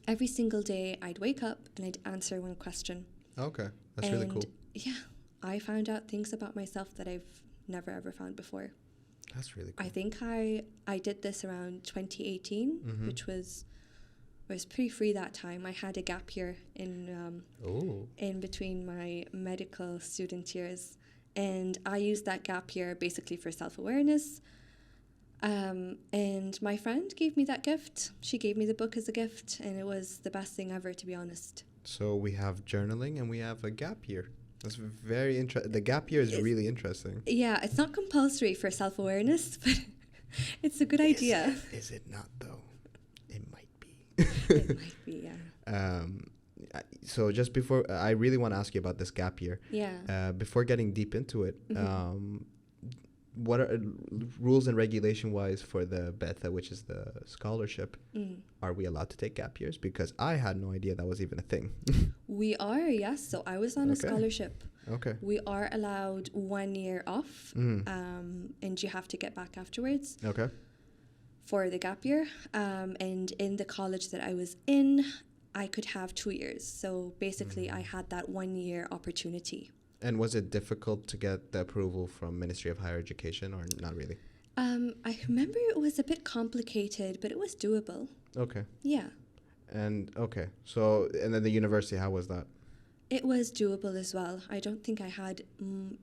every single day I'd wake up and I'd answer one question. Okay. That's really cool. Yeah, I found out things about myself that I've never ever found before. That's really cool. I think I did this around 2018, which was pretty free that time. I had a gap year in between my medical student years, and I used that gap year basically for self-awareness. And my friend gave me that gift. She gave me the book as a gift, and it was the best thing ever, to be honest. So we have journaling and we have a gap year. That's very interesting. The gap year is really interesting. Yeah, it's not compulsory for self-awareness, but it's a good idea. Is it not, though? It might be. It might be, yeah. So just before, I really want to ask you about this gap year. Yeah. Before getting deep into it, what are rules and regulation wise for the Betha, which is the scholarship? Are we allowed to take gap years? Because I had no idea that was even a thing. We are, yes. So I was on a scholarship. Okay. We are allowed 1 year off, and you have to get back afterwards. Okay. For the gap year. And in the college that I was in, I could have 2 years. So basically, I had that 1 year opportunity. And was it difficult to get the approval from Ministry of Higher Education, or not really? I remember it was a bit complicated, but it was doable. Okay. Yeah. And okay. So, and then the university, how was that? It was doable as well. I don't think I had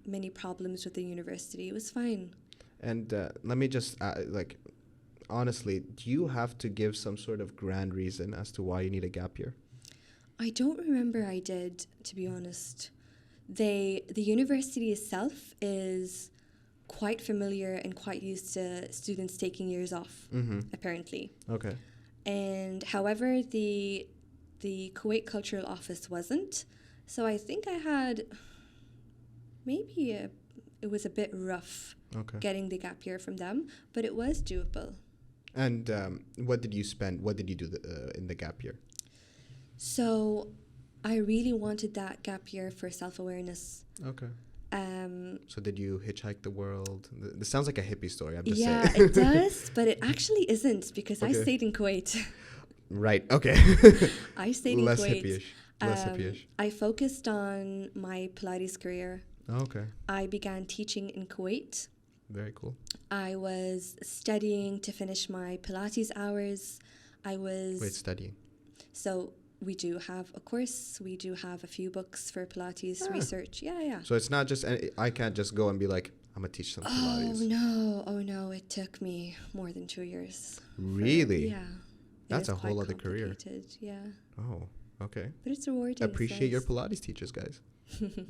many problems with the university. It was fine. And let me just, honestly, do you have to give some sort of grand reason as to why you need a gap year? I don't remember I did, to be honest. The university itself is quite familiar and quite used to students taking years off, apparently. Okay. And however, the Kuwait Cultural Office wasn't. So I think I had it was a bit rough getting the gap year from them, but it was doable. And what did you spend? What did you do in the gap year? So I really wanted that gap year for self-awareness. Okay. So did you hitchhike the world? This sounds like a hippie story. I'm just saying. Yeah, it does, but it actually isn't, because I stayed in Kuwait. Right. Okay. I stayed in Kuwait. Less hippie-ish. I focused on my Pilates career. Oh, okay. I began teaching in Kuwait. Very cool. I was studying to finish my Pilates hours. Wait, studying? So we do have a course. We do have a few books for Pilates research. Yeah. So it's not just, I can't just go and be like, I'm going to teach some Pilates. Oh no. It took me more than 2 years. Really? Yeah. That's a whole other career. Yeah. Oh, okay. But it's rewarding. Appreciate your Pilates teachers, guys.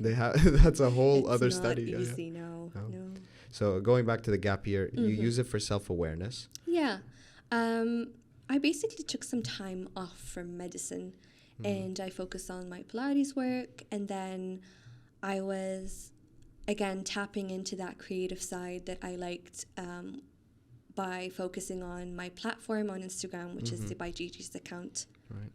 They have that's a whole other study. It's not easy, no. So going back to the gap year, you use it for self-awareness. Yeah. I basically took some time off from medicine, and I focused on my Pilates work, and then I was, again, tapping into that creative side that I liked by focusing on my platform on Instagram, which is the By Gigi's account. Right.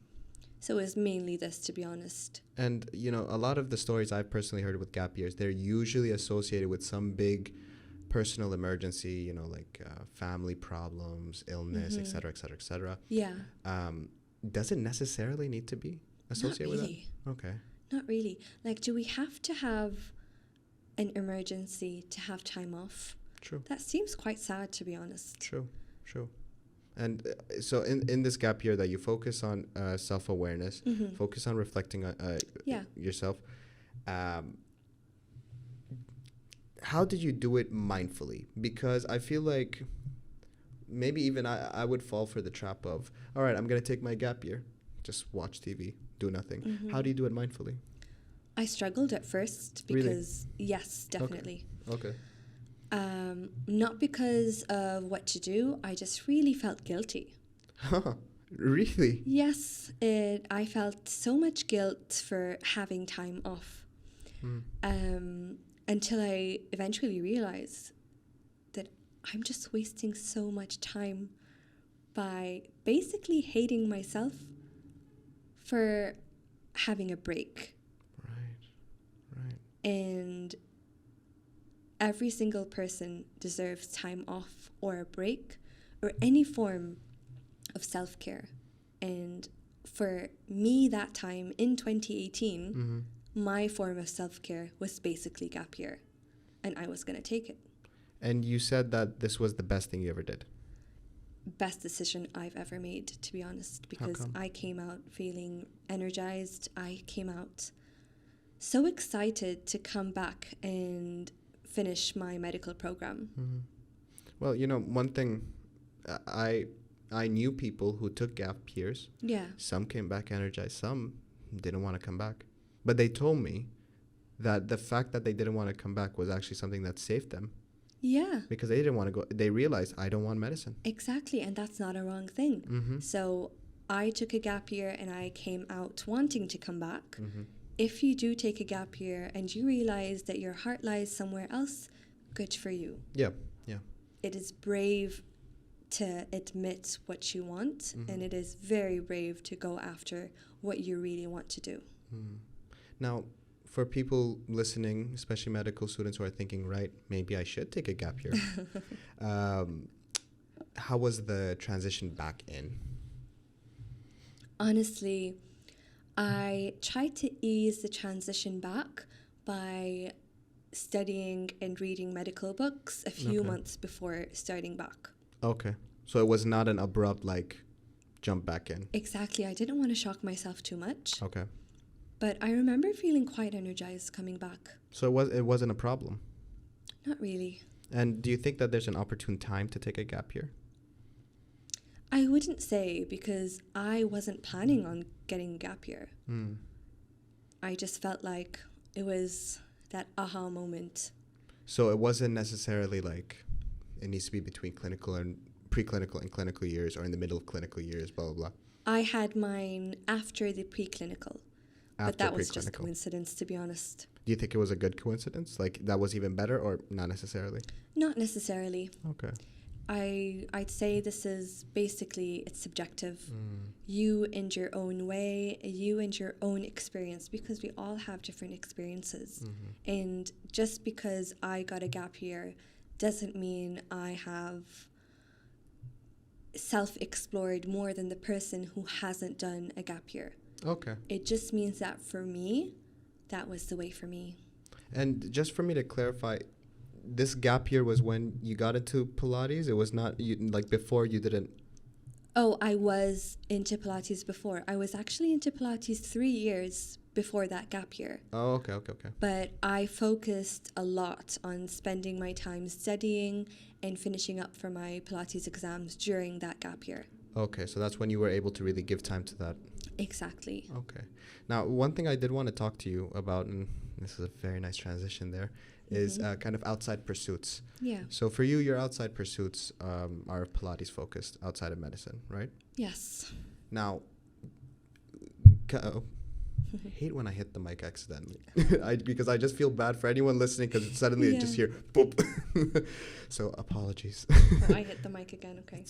So it was mainly this, to be honest. And, a lot of the stories I've personally heard with gap years, they're usually associated with some big personal emergency, like family problems, illness, et cetera, et cetera, et cetera. Yeah. Does it necessarily need to be associated with that? Okay. Not really. Like, do we have to have an emergency to have time off? True. That seems quite sad, to be honest. True. And so in this gap year that you focus on self-awareness, focus on reflecting on yourself, how did you do it mindfully? Because I feel like maybe even I would fall for the trap of, all right, I'm going to take my gap year, just watch TV, do nothing. How do you do it mindfully? I struggled at first because, yes, definitely. Okay. Not because of what to do, I just really felt guilty. Really? Yes, I felt so much guilt for having time off. Until I eventually realized that I'm just wasting so much time by basically hating myself for having a break. Right. And every single person deserves time off or a break or any form of self-care. And for me, that time in 2018, my form of self-care was basically gap year, and I was going to take it. And you said that this was the best thing you ever did? Best decision I've ever made, to be honest, because I came out feeling energized. I came out so excited to come back and finish my medical program. Well, one thing, I I knew people who took gap years. Yeah. Some came back energized. Some didn't want to come back. But they told me that the fact that they didn't want to come back was actually something that saved them. Yeah. Because they didn't want to go. They realized, I don't want medicine. Exactly. And that's not a wrong thing. Mm-hmm. So I took a gap year and I came out wanting to come back. Mm-hmm. If you do take a gap year and you realize that your heart lies somewhere else, good for you. Yeah, yeah. It is brave to admit what you want, Mm-hmm. and it is very brave to go after what you really want to do. Mm. Now, for people listening, especially medical students who are thinking, right, maybe I should take a gap year. How was the transition back in? Honestly, I tried to ease the transition back by studying and reading medical books a few Okay. months before starting back. Okay. So it was not an abrupt, jump back in. Exactly. I didn't want to shock myself too much, Okay. but I remember feeling quite energized coming back. So it wasn't a problem. Not really. And do you think that there's an opportune time to take a gap year? I wouldn't say, because I wasn't planning on getting a gap year. Mm. I just felt like it was that aha moment. So it wasn't necessarily it needs to be between clinical and preclinical and clinical years, or in the middle of clinical years, blah, blah, blah. I had mine after the preclinical, but After that was just preclinical. coincidence, to be honest. Do you think it was a good coincidence? That was even better, or not necessarily? Not necessarily. Okay. I'd say this is basically, it's subjective. Mm. You and your own way, you and your own experience, because we all have different experiences. Mm-hmm. And just because I got a gap year doesn't mean I have self-explored more than the person who hasn't done a gap year. Okay. It just means that for me, that was the way for me. And just for me to clarify, this gap year was when you got into Pilates? It was not, before you didn't... Oh, I was into Pilates before. I was actually into Pilates 3 years before that gap year. Oh, okay. But I focused a lot on spending my time studying and finishing up for my Pilates exams during that gap year. Okay, so that's when you were able to really give time to that. Exactly. Okay. Now, one thing I did want to talk to you about, and this is a very nice transition there, is kind of outside pursuits. Yeah. So for you, your outside pursuits are Pilates focused outside of medicine, right? Yes. Now, I hate when I hit the mic accidentally because I just feel bad for anyone listening, because suddenly I just hear boop. So apologies. Oh, I hit the mic again. Okay.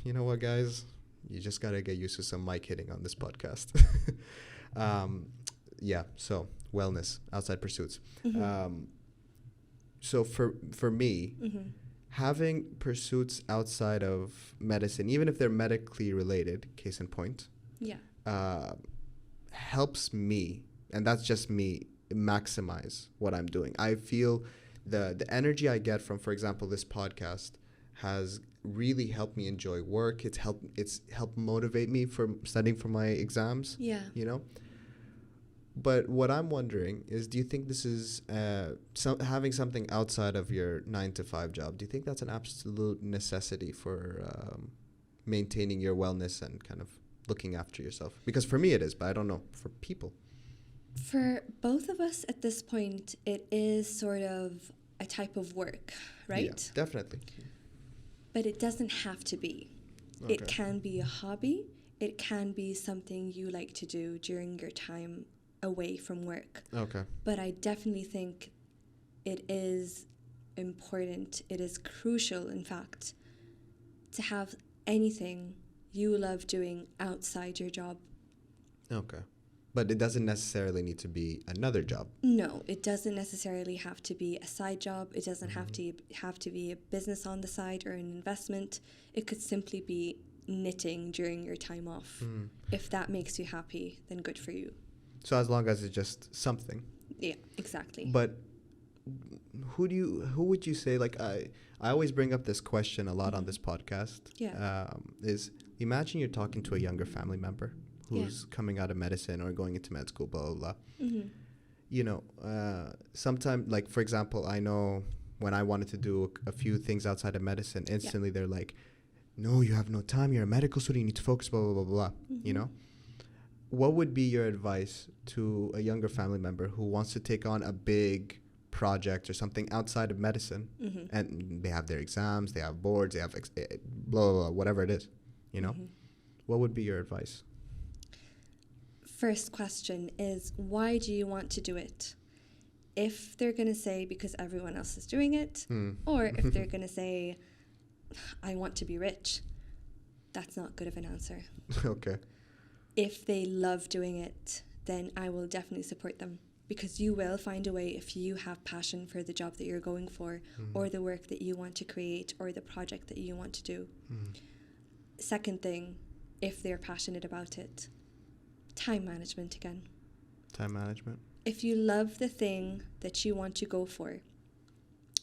You know what, guys? You just got to get used to some mic hitting on this podcast. Yeah, so wellness, outside pursuits. Mm-hmm. So for me, having pursuits outside of medicine, even if they're medically related, case in point, Yeah. helps me, and that's just me, maximize what I'm doing. I feel the energy I get from, for example, this podcast has really helped me enjoy work. It's helped motivate me for studying for my exams. Yeah. But what I'm wondering is, do you think this is having something outside of your 9-to-5 job? Do you think that's an absolute necessity for maintaining your wellness and kind of looking after yourself? Because for me it is, but I don't know for people. For both of us at this point, it is sort of a type of work, right? Yeah, definitely. But it doesn't have to be. Okay. It can be a hobby. It can be something you like to do during your time away from work. Okay. But I definitely think it is important, it is crucial, in fact, to have anything you love doing outside your job. Okay. But it doesn't necessarily need to be another job. No, it doesn't necessarily have to be a side job. It doesn't have to be a business on the side or an investment. It could simply be knitting during your time off. If that makes you happy, then good for you. So as long as it's just something. Yeah, exactly. But who would you say, I always bring up this question a lot on this podcast. Yeah. Is imagine you're talking to a younger family member who's coming out of medicine or going into med school, blah, blah, blah. Mm-hmm. Sometimes, for example, I know when I wanted to do a few things outside of medicine, instantly they're like, no, you have no time. You're a medical student. You need to focus, blah, blah, blah, blah, you know? What would be your advice to a younger family member who wants to take on a big project or something outside of medicine, and they have their exams, they have boards, they have blah, blah, blah, whatever it is, you know? What would be your advice? First question is, why do you want to do it? If they're going to say because everyone else is doing it, or if they're going to say, I want to be rich, that's not good of an answer. Okay. If they love doing it, then I will definitely support them, because you will find a way if you have passion for the job that you're going for, or the work that you want to create, or the project that you want to do. Second thing, if they're passionate about it, time management again. Time management. If you love the thing that you want to go for,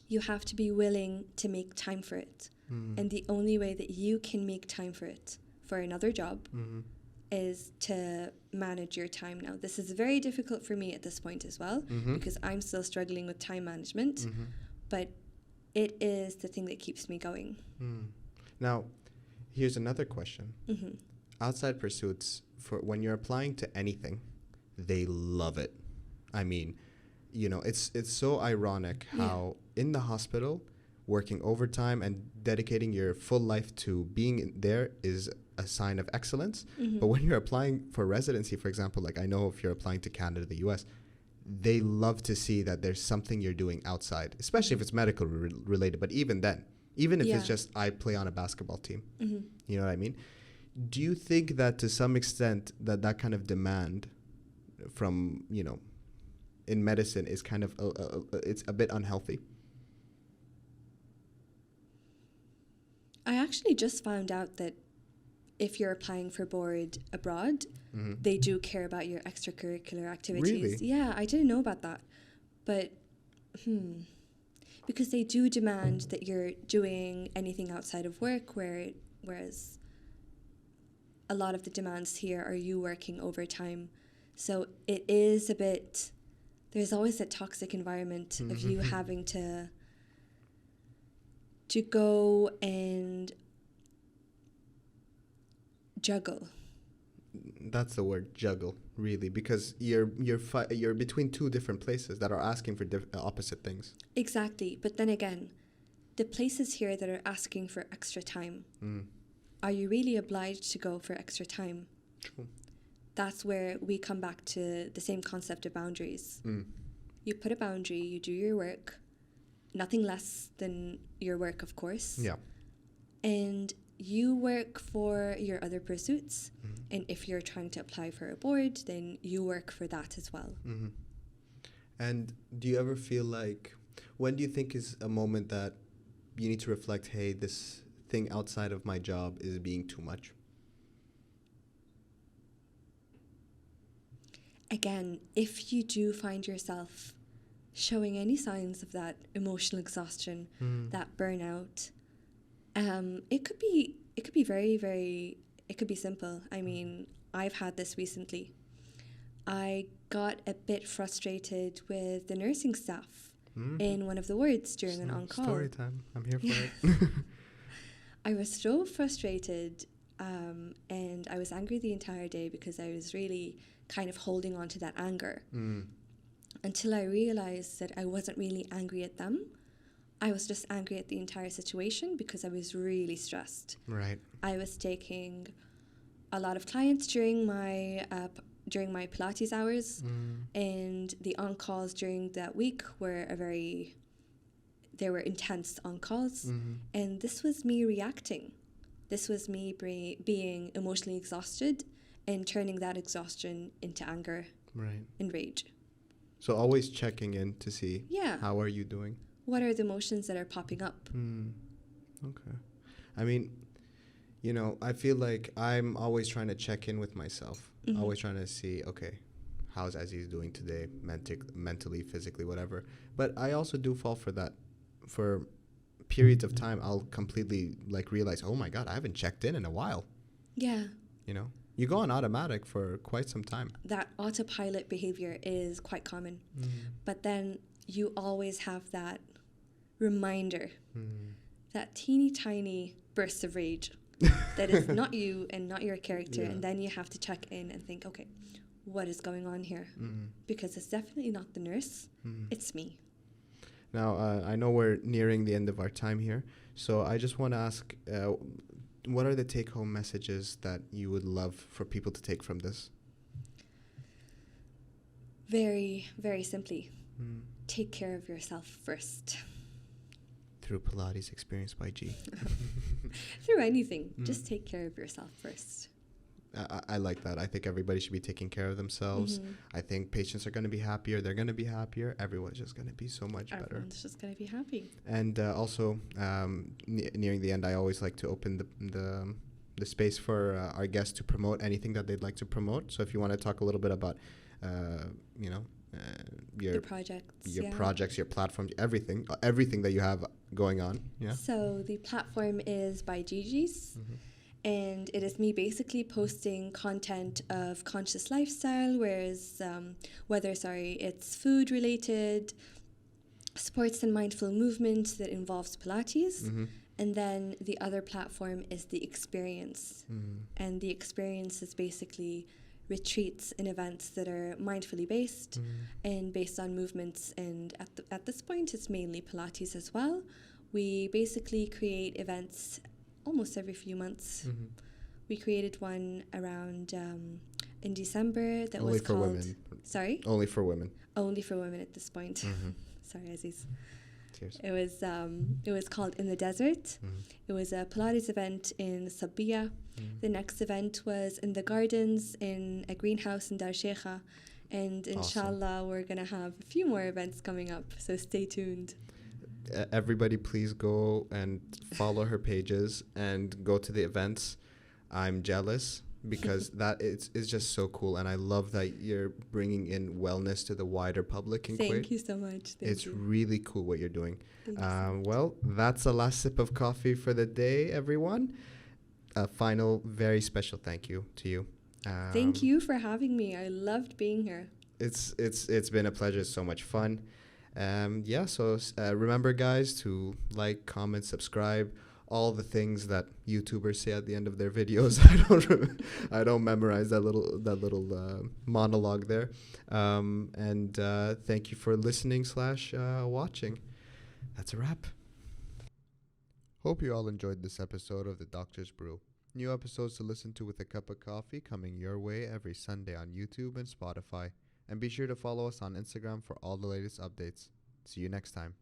you have to be willing to make time for it. And the only way that you can make time for it, for another job, is to manage your time now. This is very difficult for me at this point as well, because I'm still struggling with time management, but it is the thing that keeps me going. Now, here's another question. Outside pursuits, for when you're applying to anything, they love it. I mean, you know, it's so ironic how in the hospital, working overtime and dedicating your full life to being there is a sign of excellence. But when you're applying for residency, for example, like I know if you're applying to Canada, the US, they love to see that there's something you're doing outside, especially if it's medical related. But even then, even if it's just I play on a basketball team, you know what I mean? Do you think that to some extent that kind of demand from, you know, in medicine is kind of, it's a bit unhealthy? I actually just found out that if you're applying for board abroad, they do care about your extracurricular activities. Really? Yeah, I didn't know about that. But, because they do demand that you're doing anything outside of work, whereas a lot of the demands here are you working overtime. So it is a bit, there's always that toxic environment of you having to go and juggle. That's the word, juggle, really, because you're between two different places that are asking for opposite things. Exactly, but then again, the places here that are asking for extra time, are you really obliged to go for extra time? True. That's where we come back to the same concept of boundaries. You put a boundary, you do your work, nothing less than your work, of course. Yeah. And you work for your other pursuits. And if you're trying to apply for a board, then you work for that as well. And do you ever feel like, when do you think is a moment that you need to reflect, hey, this thing outside of my job is being too much? Again, if you do find yourself showing any signs of that emotional exhaustion, that burnout, it could be very, very, it could be simple. I mean, I've had this recently. I got a bit frustrated with the nursing staff in one of the wards during an on-call. Story time. I'm here for it. I was so frustrated, and I was angry the entire day because I was really kind of holding on to that anger. Until I realized that I wasn't really angry at them. I was just angry at the entire situation because I was really stressed. Right. I was taking a lot of clients during my Pilates hours, and the on-calls during that week were they were intense on-calls, and this was me reacting. This was me being emotionally exhausted and turning that exhaustion into anger and rage. So always checking in to see how are you doing? What are the emotions that are popping up? Okay. I mean, you know, I feel like I'm always trying to check in with myself. Always trying to see, okay, how's Aziz doing today, mentally, physically, whatever. But I also do fall for that. For periods of time, I'll completely like realize, oh my God, I haven't checked in a while. Yeah. You know, you go on automatic for quite some time. That autopilot behavior is quite common. But then you always have that reminder, that teeny tiny burst of rage that is not you and not your character. And then you have to check in and think, okay, what is going on here? Because it's definitely not the nurse, it's me. Now, I know we're nearing the end of our time here, so I just want to ask, what are the take-home messages that you would love for people to take from this? Very, very simply, take care of yourself first. Through Pilates experience by G. Through anything, just take care of yourself first. I like that. I think everybody should be taking care of themselves. I think patients are going to be happier. They're going to be happier. Everyone's just going to be so much better. Everyone's just going to be happy. And also, nearing the end, I always like to open the space for our guests to promote anything that they'd like to promote. So if you want to talk a little bit about, your projects, your platforms, everything that you have going on. Yeah. So the platform is by Gigi's. And it is me basically posting content of conscious lifestyle, whether it's food related, sports and mindful movement that involves Pilates. And then the other platform is the experience. And the experience is basically retreats and events that are mindfully based and based on movements. And at this point, it's mainly Pilates as well. We basically create events almost every few months. We created one around in December that Only was for called... women. Sorry? Only for women. Only for women at this point. Sorry, Aziz. Cheers. It was called In the Desert. It was a Pilates event in Sabia. The next event was in the gardens in a greenhouse in Dar Sheikha. And inshallah, we're going to have a few more events coming up. So stay tuned. Everybody please go and follow her pages and go to the events. I'm jealous because that is just so cool, and I love that you're bringing in wellness to the wider public in Kuwait. Thank you so much. It's really cool what you're doing. Thank That's the last sip of coffee for the day, everyone. A final very special thank you to you. Thank you for having me. I loved being here. It's been a pleasure. It's so much fun. So remember, guys, to like, comment, subscribe, all the things that YouTubers say at the end of their videos. I don't memorize that little monologue there. Thank you for listening / watching. That's a wrap. Hope you all enjoyed this episode of the Doctor's Brew. New episodes to listen to with a cup of coffee coming your way every Sunday on YouTube and Spotify. And be sure to follow us on Instagram for all the latest updates. See you next time.